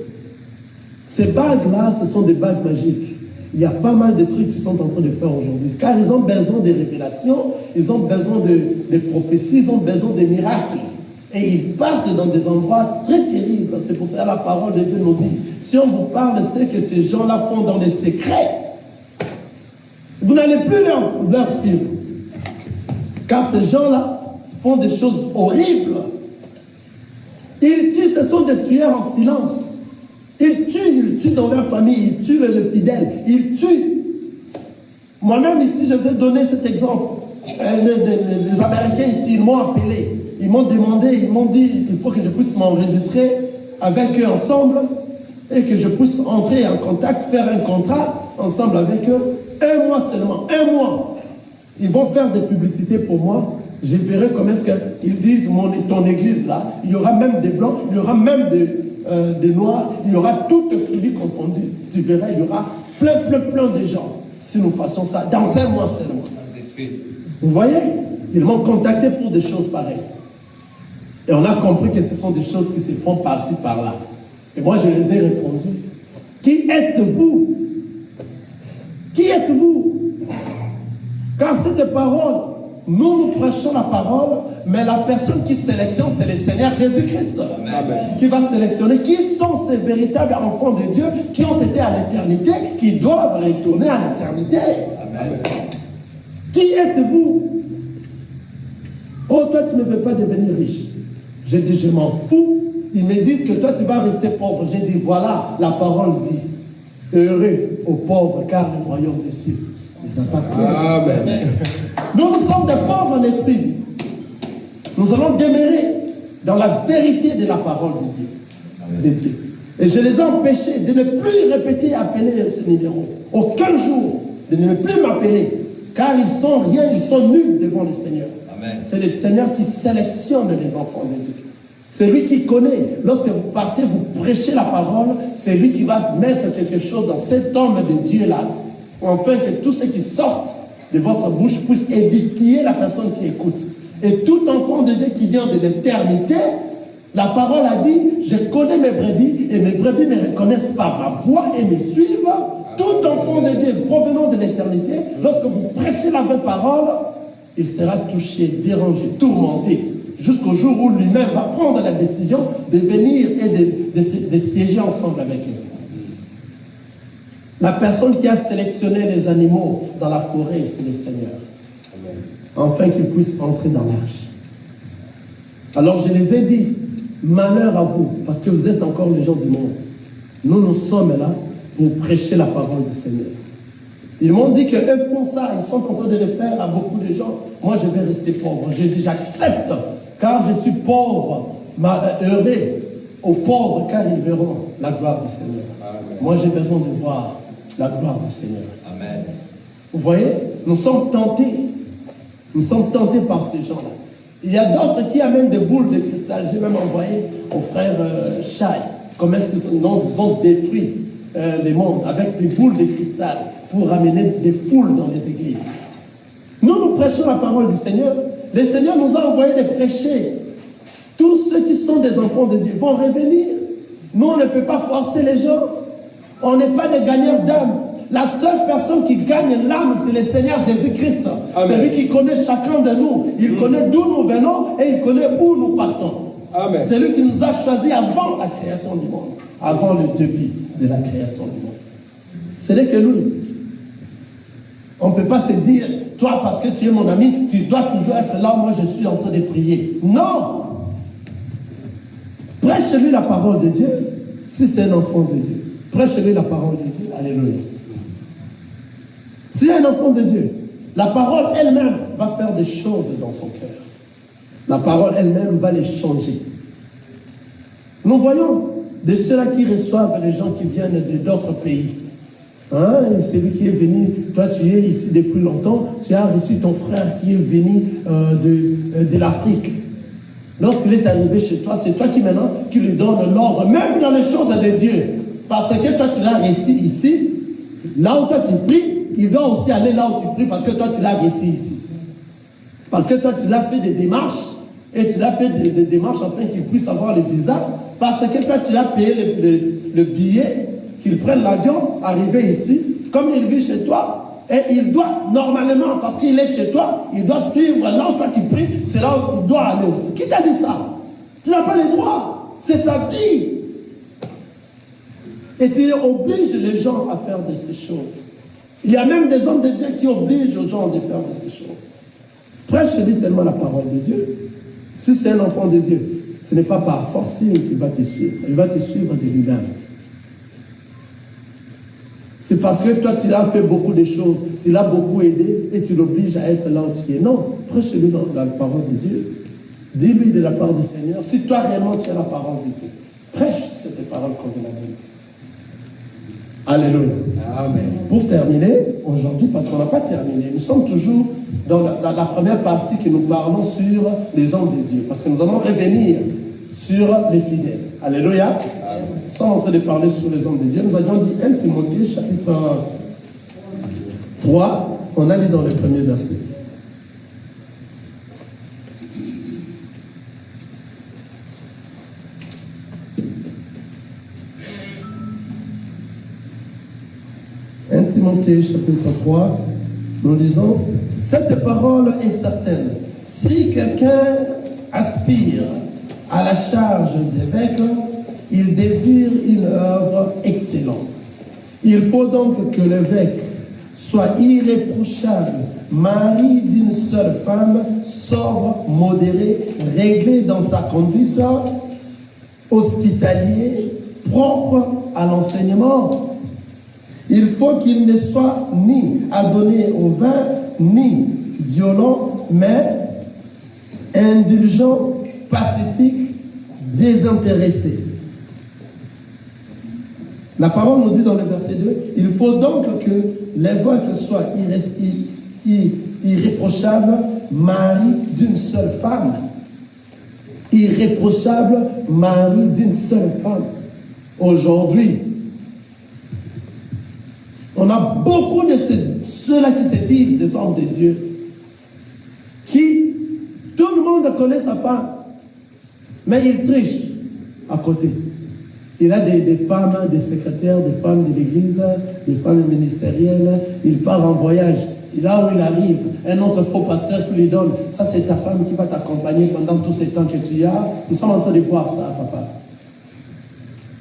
Ces bagues-là, ce sont des bagues magiques. Il y a pas mal de trucs qu'ils sont en train de faire aujourd'hui. Car ils ont besoin de révélations, ils ont besoin de prophéties, ils ont besoin de miracles. Et ils partent dans des endroits très terribles. C'est pour ça que la parole de Dieu nous dit, si on vous parle de ce que ces gens-là font dans les secrets, vous n'allez plus leur suivre. Car ces gens-là font des choses horribles. Ils tuent, ce sont des tueurs en silence. Ils tuent dans leur famille, ils tuent le fidèle, ils tuent. Moi-même ici, je vais donner cet exemple. Les Américains ici, ils m'ont appelé, ils m'ont demandé, ils m'ont dit, il faut que je puisse m'enregistrer avec eux ensemble et que je puisse entrer en contact, faire un contrat ensemble avec eux. 1 mois seulement, 1 mois. Ils vont faire des publicités pour moi. Je verrai comment est-ce qu'ils disent, ton église là, il y aura même des blancs, il y aura même des noirs, il y aura tout le public confondu. Tu verras, il y aura plein de gens si nous faisons ça dans 1 mois seulement. Vous voyez, ils m'ont contacté pour des choses pareilles. Et on a compris que ce sont des choses qui se font par-ci, par-là. Et moi, je les ai répondu. Qui êtes-vous? Qui êtes-vous? Car cette parole, nous prêchons la parole, mais la personne qui sélectionne, c'est le Seigneur Jésus-Christ. Qui va sélectionner qui sont ces véritables enfants de Dieu qui ont été à l'éternité, qui doivent retourner à l'éternité. Qui êtes-vous? Oh, toi, tu ne veux pas devenir riche. Je dis, je m'en fous. Ils me disent que toi, tu vas rester pauvre. J'ai dit, voilà, la parole dit, heureux aux pauvres, car le royaume des cieux les appartient. Amen. Nous sommes des pauvres en esprit. Nous allons demeurer dans la vérité de la parole de Dieu. Et je les ai empêchés de ne plus répéter, appeler ce numéro. Aucun jour, de ne plus m'appeler. Car ils sont rien, ils sont nuls devant le Seigneur. C'est le Seigneur qui sélectionne les enfants de Dieu. C'est lui qui connaît. Lorsque vous partez, vous prêchez la parole, c'est lui qui va mettre quelque chose dans cet homme de Dieu-là, afin que tous ceux qui sortent de votre bouche puissent édifier la personne qui écoute. Et tout enfant de Dieu qui vient de l'éternité, la parole a dit, je connais mes brebis et mes brebis me reconnaissent par ma voix et me suivent. Tout enfant de Dieu provenant de l'éternité, lorsque vous prêchez la vraie parole, il sera touché, dérangé, tourmenté, jusqu'au jour où lui-même va prendre la décision de venir et de siéger ensemble avec eux. La personne qui a sélectionné les animaux dans la forêt, c'est le Seigneur. Afin qu'ils puissent entrer dans l'arche. Alors je les ai dit, malheur à vous, parce que vous êtes encore les gens du monde. Nous sommes là pour prêcher la parole du Seigneur. Ils m'ont dit qu'eux font ça, ils sont en train de le faire à beaucoup de gens. Moi, je vais rester pauvre. J'ai dit, j'accepte, car je suis pauvre, heureux aux pauvres, car ils verront la gloire du Seigneur. Amen. Moi, j'ai besoin de voir la gloire du Seigneur. Amen. Vous voyez, nous sommes tentés. Nous sommes tentés par ces gens-là. Il y a d'autres qui amènent des boules de cristal. J'ai même envoyé au frère Chai, comment est-ce que nous ont détruit les mondes avec des boules de cristal pour ramener des foules dans les églises. Nous prêchons la parole du Seigneur. Le Seigneur nous a envoyé de prêcher. Tous ceux qui sont des enfants de Dieu vont revenir. Nous, on ne peut pas forcer les gens. On n'est pas des gagneurs d'âme. La seule personne qui gagne l'âme, c'est le Seigneur Jésus-Christ. C'est lui qui connaît chacun de nous. Il connaît d'où nous venons et il connaît où nous partons. Amen. C'est lui qui nous a choisis avant la création du monde, avant le début de la création du monde. Ce n'est que lui. On ne peut pas se dire, toi parce que tu es mon ami, tu dois toujours être là, moi je suis en train de prier. Non! Prêche-lui la parole de Dieu, si c'est un enfant de Dieu. Prêche-lui la parole de Dieu. Alléluia. Si un enfant de Dieu, la parole elle-même va faire des choses dans son cœur. La parole elle-même va les changer. Nous voyons de ceux-là qui reçoivent les gens qui viennent d'autres pays. Hein? C'est lui qui est venu, toi tu es ici depuis longtemps, tu as reçu ton frère qui est venu de l'Afrique. Lorsqu'il est arrivé chez toi, c'est toi qui maintenant, tu lui donnes l'ordre, même dans les choses de Dieu. Parce que toi tu l'as reçu ici, là où toi tu pries, il doit aussi aller là où tu pries parce que toi, tu l'as réussi ici. Parce que toi, tu l'as fait des démarches et tu l'as fait des démarches afin qu'il puisse avoir le visa. Parce que toi, tu l'as payé le billet, qu'il prenne l'avion, arriver ici, comme il vit chez toi. Et il doit, normalement, parce qu'il est chez toi, il doit suivre là où toi tu pries, c'est là où il doit aller aussi. Qui t'a dit ça? Tu n'as pas les droits. C'est sa vie. Et tu obliges les gens à faire de ces choses. Il y a même des hommes de Dieu qui obligent aux gens de faire de ces choses. Prêche-lui seulement la parole de Dieu. Si c'est un enfant de Dieu, ce n'est pas par force qu'il va te suivre. Il va te suivre de lui-même. C'est parce que toi, tu l'as fait beaucoup de choses, tu l'as beaucoup aidé et tu l'obliges à être là où tu es. Non, prêche-lui dans la parole de Dieu. Dis-lui de la part du Seigneur. Si toi, réellement, tu as la parole de Dieu, prêche cette parole convenablement. Alléluia. Amen. Pour terminer, aujourd'hui, parce qu'on n'a pas terminé, nous sommes toujours dans la première partie que nous parlons sur les hommes de Dieu. Parce que nous allons revenir sur les fidèles. Alléluia. Amen. Nous sommes en train de parler sur les hommes de Dieu. Nous avions dit 1 Timothée chapitre 3. On allait dans le premier verset. Timothée chapitre 3, nous disons, cette parole est certaine. Si quelqu'un aspire à la charge d'évêque, il désire une œuvre excellente. Il faut donc que l'évêque soit irréprochable, mari d'une seule femme, sobre, modéré, réglé dans sa conduite, hospitalier, propre à l'enseignement. Il faut qu'il ne soit ni adonné au vin, ni violent, mais indulgent, pacifique, désintéressé. La parole nous dit dans le verset 2, il faut donc que l'évêque soit irréprochable, mari d'une seule femme. Irréprochable, mari d'une seule femme. Aujourd'hui, on a beaucoup de ceux-là qui se disent des hommes de Dieu, qui, tout le monde connaît sa femme, mais il triche à côté. Il a des femmes, des secrétaires, des femmes de l'église, des femmes ministérielles, il part en voyage. Et là où il arrive, un autre faux pasteur qui lui donne, ça c'est ta femme qui va t'accompagner pendant tous ces temps que tu as. Nous sommes en train de voir ça, papa.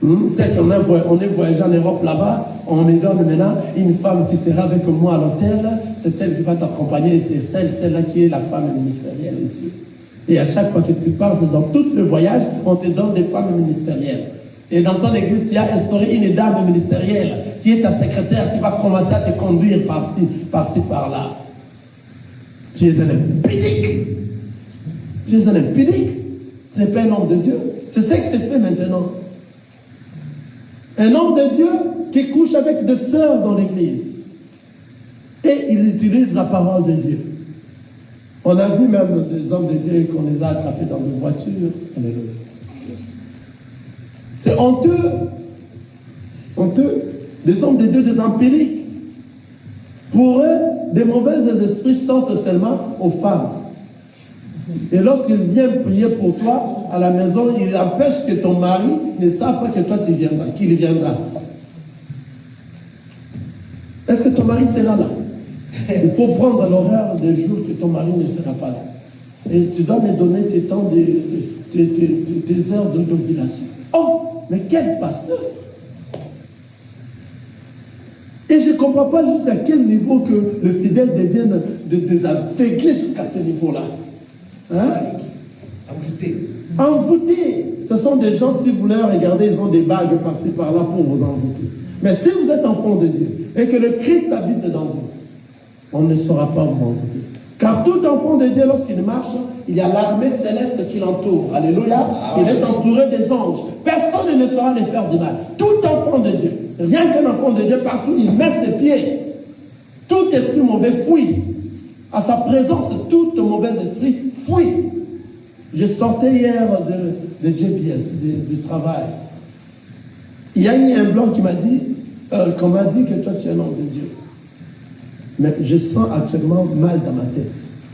Peut-être qu'on est voyagé en Europe là-bas, on me donne maintenant une femme qui sera avec moi à l'hôtel, c'est elle qui va t'accompagner et c'est celle-là qui est la femme ministérielle ici. Et à chaque fois que tu pars dans tout le voyage, on te donne des femmes ministérielles. Et dans ton église, tu as instauré une dame ministérielle qui est ta secrétaire qui va commencer à te conduire par-ci, par-là. Tu es un impudique. Tu es un impudique. Tu n'es pas un homme de Dieu. C'est ce qui se fait maintenant. Un homme de Dieu qui couche avec des sœurs dans l'église. Et il utilise la parole de Dieu. On a vu même des hommes de Dieu qu'on les a attrapés dans des voitures. Alléluia. C'est honteux. Honteux. Des hommes de Dieu, des empiriques. Pour eux, des mauvais esprits sortent seulement aux femmes. Et lorsqu'il vient prier pour toi à la maison, il empêche que ton mari ne sache pas que toi tu viendras, qu'il viendra. Est-ce que ton mari sera là? Il faut prendre l'horaire des jours que ton mari ne sera pas là. Et tu dois me donner tes temps, tes heures d'ovulation. Oh, mais quel pasteur! Et je ne comprends pas jusqu'à quel niveau que le fidèle devienne des aveuglés jusqu'à ce niveau-là. Hein? Envoûté. Envoûtés. Ce sont des gens, si vous voulez regarder, ils ont des bagues par-ci par-là pour vous envoûter. Mais si vous êtes enfant de Dieu et que le Christ habite dans vous, on ne saura pas vous envoûter. Car tout enfant de Dieu, lorsqu'il marche, il y a l'armée céleste qui l'entoure. Alléluia. Il est entouré des anges. Personne ne saura les faire du mal. Tout enfant de Dieu, rien qu'un enfant de Dieu, partout il met ses pieds. Tout esprit mauvais fuit. À sa présence, tout mauvais esprit fuit. Je sortais hier de JBS, du travail. Il y a eu un blanc qui m'a dit, qu'on m'a dit que toi tu es un homme de Dieu. mais je sens actuellement mal dans ma tête.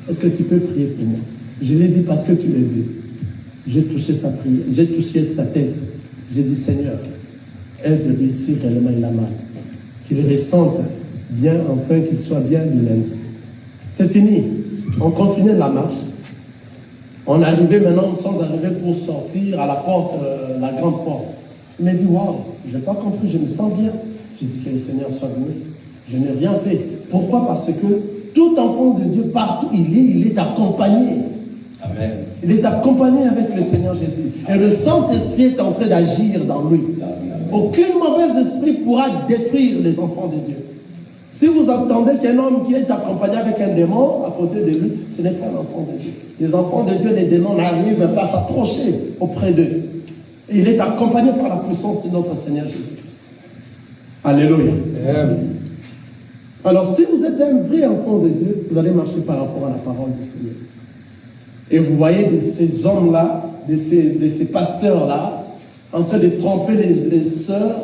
Est-ce que tu peux prier pour moi? Je lui ai dit parce que tu l'as vu. J'ai touché sa prière, j'ai touché sa tête. J'ai dit Seigneur, aide-lui si réellement il a mal. Qu'il ressente bien, enfin qu'il soit bien du lundi. C'est fini. On continuait la marche. On arrivait maintenant, nous sommes arrivés pour sortir à la porte, la grande porte. Il m'a dit, waouh, je n'ai pas compris, je me sens bien. J'ai dit que le Seigneur soit venu. Je n'ai rien fait. Pourquoi? Parce que tout enfant de Dieu, partout il est accompagné. Amen. Il est accompagné avec le Seigneur Jésus. Et le Saint-Esprit est en train d'agir dans lui. Aucun mauvais esprit pourra détruire les enfants de Dieu. Si vous entendez qu'un homme qui est accompagné avec un démon à côté de lui, ce n'est pas un enfant de Dieu. Les enfants de Dieu, les démons n'arrivent pas à s'approcher auprès d'eux. Et il est accompagné par la puissance de notre Seigneur Jésus-Christ. Alléluia. Alors, si vous êtes un vrai enfant de Dieu, vous allez marcher par rapport à la parole du Seigneur. Et vous voyez de ces hommes-là, de ces pasteurs-là, en train de tromper les sœurs,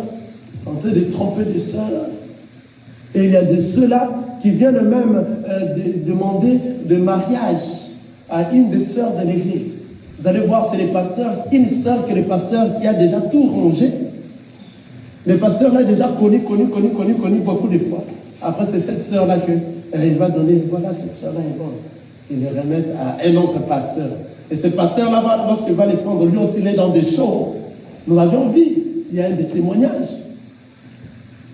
en train de tromper les sœurs. Et il y a de ceux-là qui viennent même demander le mariage à une des sœurs de l'église. Vous allez voir, c'est les pasteurs, une sœur que le pasteur qui a déjà tout rangé. Le pasteur l'a déjà connu beaucoup de fois. Après, c'est cette sœur-là qu'il va donner, voilà, cette sœur-là est bonne. Il les remet à un autre pasteur. Et ce pasteur-là, lorsqu'il va les prendre, lui aussi, il est dans des choses. Nous avions vu, il y a des témoignages.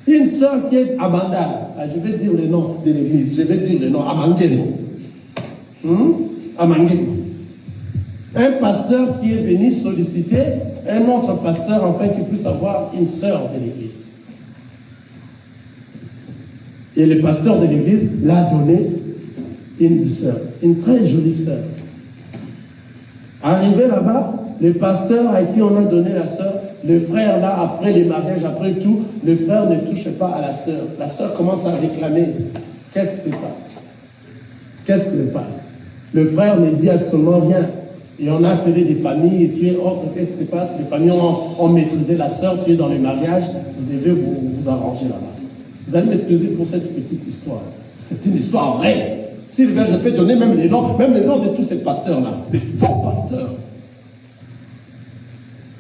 Une sœur qui est à Bandar, je vais dire le nom de l'église, je vais dire le nom, à Mangueno. À Mangueno. Un pasteur qui est venu solliciter un autre pasteur afin qu'il puisse avoir une sœur de l'église. Et le pasteur de l'église l'a donné une sœur, une très jolie sœur. Arrivé là-bas, le pasteur à qui on a donné la sœur, le frère là, après les mariages, après tout, le frère ne touche pas à la sœur. La sœur commence à réclamer. Qu'est-ce qui se passe? Qu'est-ce qui se passe? Le frère ne dit absolument rien. Et on a appelé des familles, et tu es autre, qu'est-ce qui se passe? Les familles ont maîtrisé la sœur, tu es dans le mariage, vous devez vous arranger là-bas. Vous allez m'excuser pour cette petite histoire. C'est une histoire vraie. Si je peux donner même les noms de tous ces pasteurs-là, des faux pasteurs,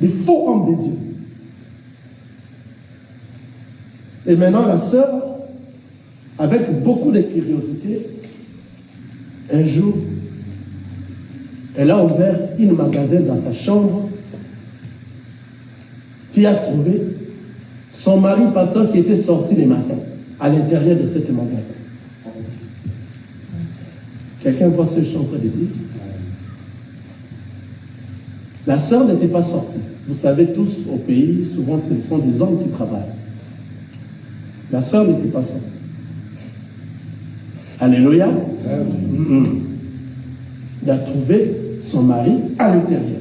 des faux hommes de Dieu. Et maintenant, la sœur, avec beaucoup de curiosité, un jour, elle a ouvert une magasin dans sa chambre qui a trouvé son mari pasteur qui était sorti le matin à l'intérieur de cette magasin. Quelqu'un voit ce que je suis en train de dire? La sœur n'était pas sortie. Vous savez tous, au pays, souvent ce sont des hommes qui travaillent. La sœur n'était pas sortie. Alléluia. Il a trouvé son mari à l'intérieur.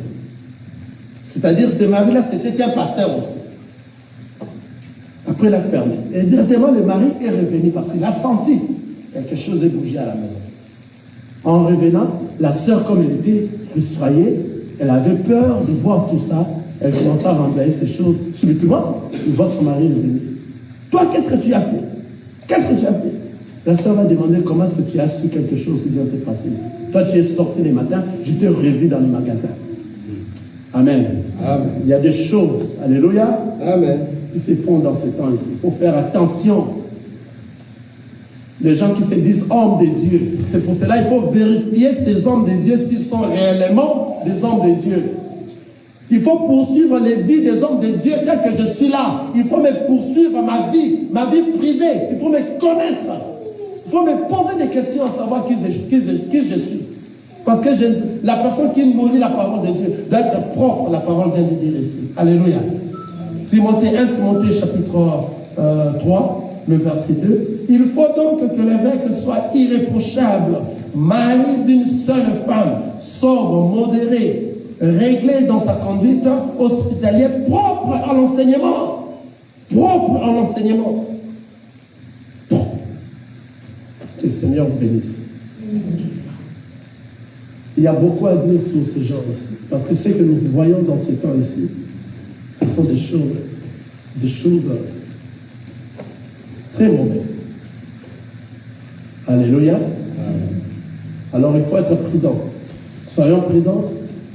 C'est-à-dire, ce mari-là, c'était un pasteur aussi. Après, il a fermé. Et directement, le mari est revenu parce qu'il a senti quelque chose est bougé à la maison. En revenant, la sœur, comme elle était frustrée, elle avait peur de voir tout ça. Elle commençait à renvoyer ces choses. Subitement, il voit son mari revenir. Toi, qu'est-ce que tu as fait? Qu'est-ce que tu as fait? La sœur va demander comment est-ce que tu as su quelque chose qui vient de se passer ici. Toi, tu es sorti le matin, je t'ai revu dans le magasin. Amen. Amen. Il y a des choses, alléluia, Amen, qui se font dans ce temps ici. Il faut faire attention. Les gens qui se disent hommes de Dieu, c'est pour cela qu'il faut vérifier ces hommes de Dieu s'ils sont réellement des hommes de Dieu. Il faut poursuivre les vies des hommes de Dieu tel que je suis là. Il faut me poursuivre ma vie privée. Il faut me connaître. Il faut me poser des questions à savoir qui je suis. Parce que la personne qui nourrit la parole de Dieu doit être propre. La parole vient de dire ici. Alléluia. 1 Timothée chapitre 3, le verset 2. Il faut donc que l'évêque soit irréprochable, mari d'une seule femme, sobre, modéré, réglé dans sa conduite, hospitalier, propre à l'enseignement. Propre à l'enseignement. Que le Seigneur vous bénisse. Il y a beaucoup à dire sur ce genre ici. Parce que ce que nous voyons dans ce temps ici, ce sont des choses très mauvaises. Alléluia. Alors il faut être prudent. Soyons prudents.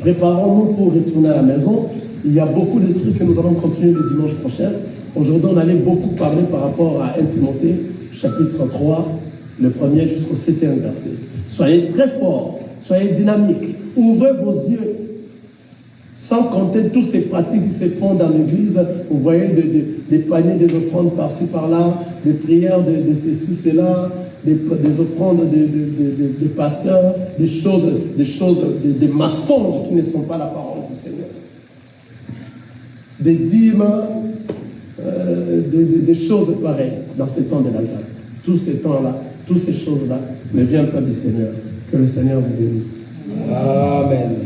Préparons-nous pour retourner à la maison. Il y a beaucoup de trucs que nous allons continuer le dimanche prochain. Aujourd'hui, on allait beaucoup parler par rapport à 1 Timothée, chapitre 3, le 1er jusqu'au 7e verset. Soyez très forts, soyez dynamiques, ouvrez vos yeux. Sans compter toutes ces pratiques qui se font dans l'église, vous voyez des paniers, des offrandes par-ci, par-là, des prières de ceci, cela, des offrandes de pasteurs, des mensonges qui ne sont pas la parole du Seigneur. Des dîmes, des choses pareilles dans ces temps de la grâce. Tous ces temps-là, toutes ces choses-là ne viennent pas du Seigneur. Que le Seigneur vous bénisse. Amen.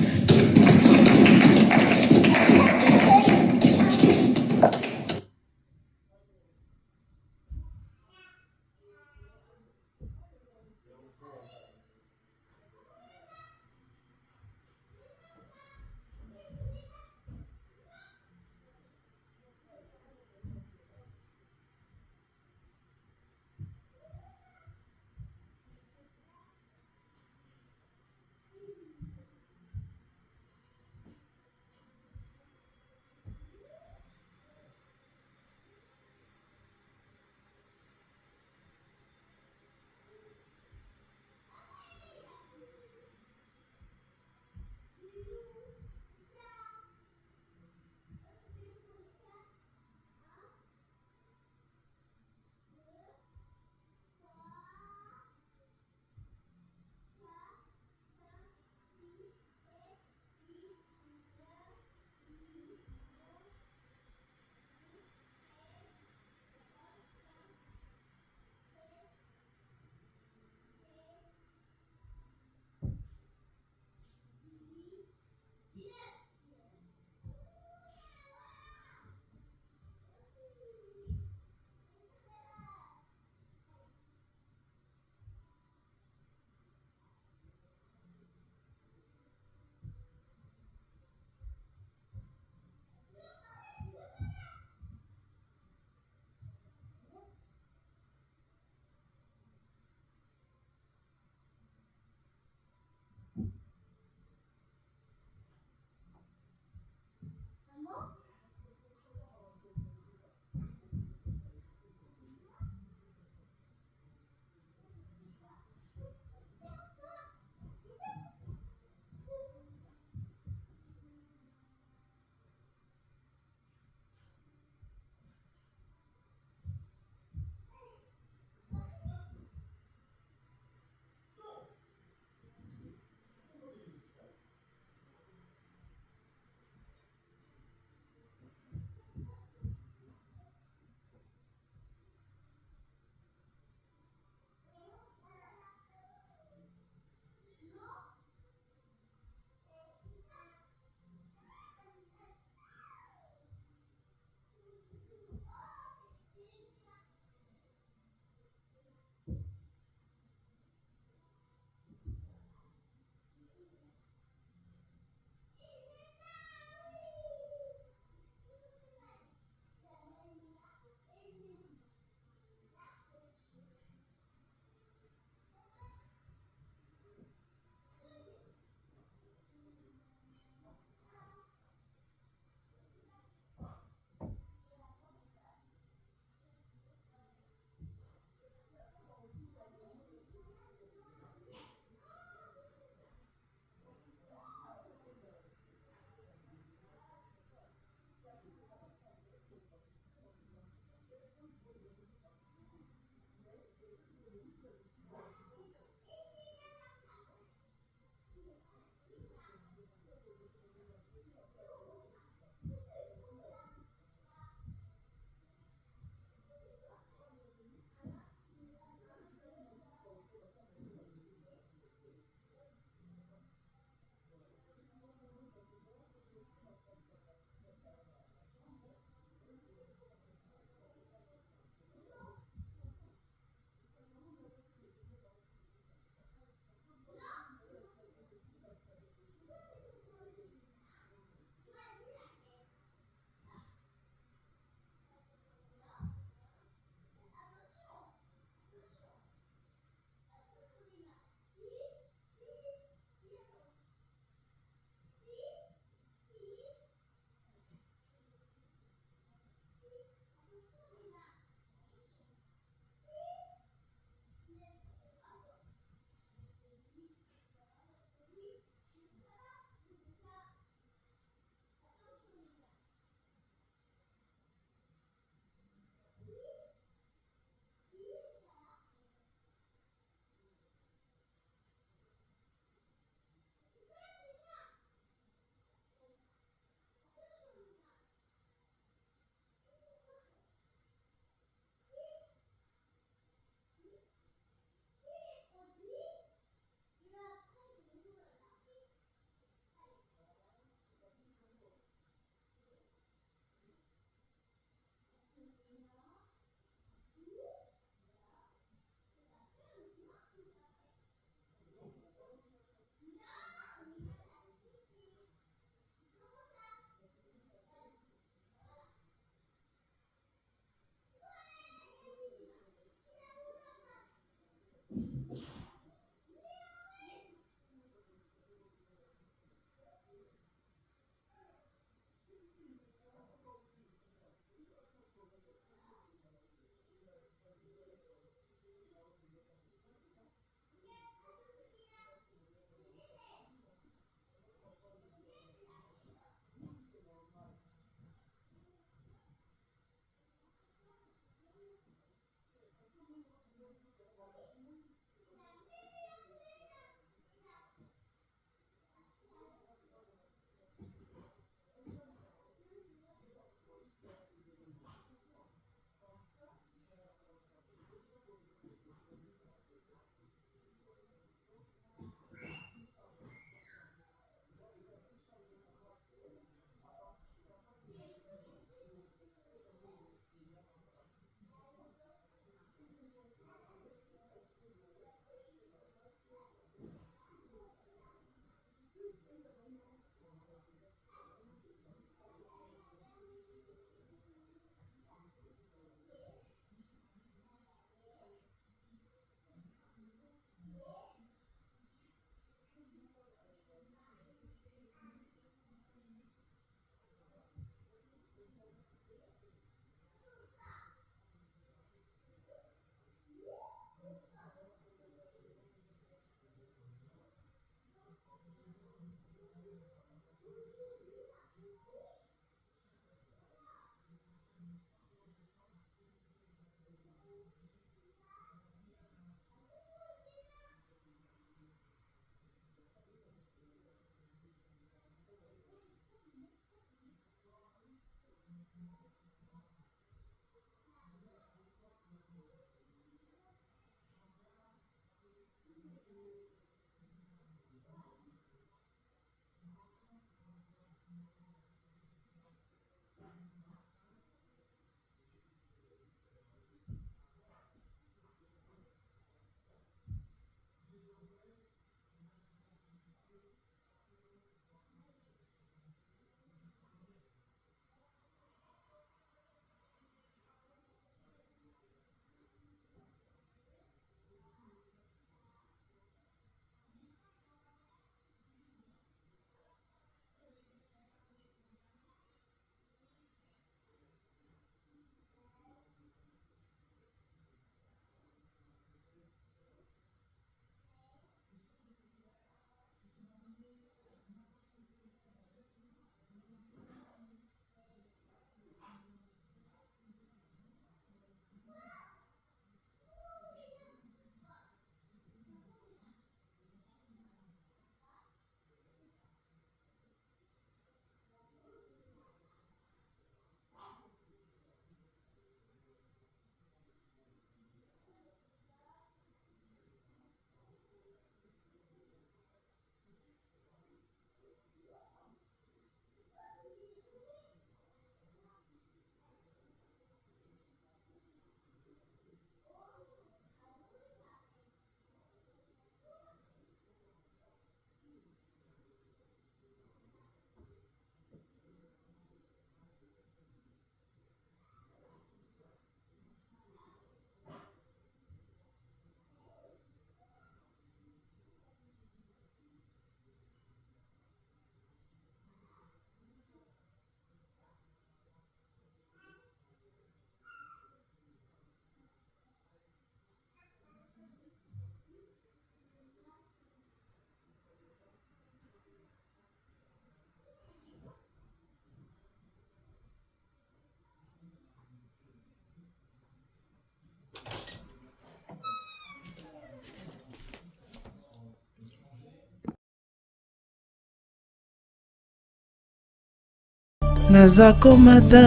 Nazakomata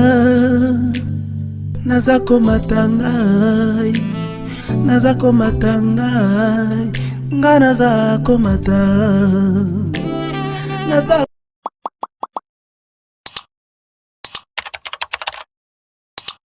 ngai, nazakomata ngai, nga nazakomata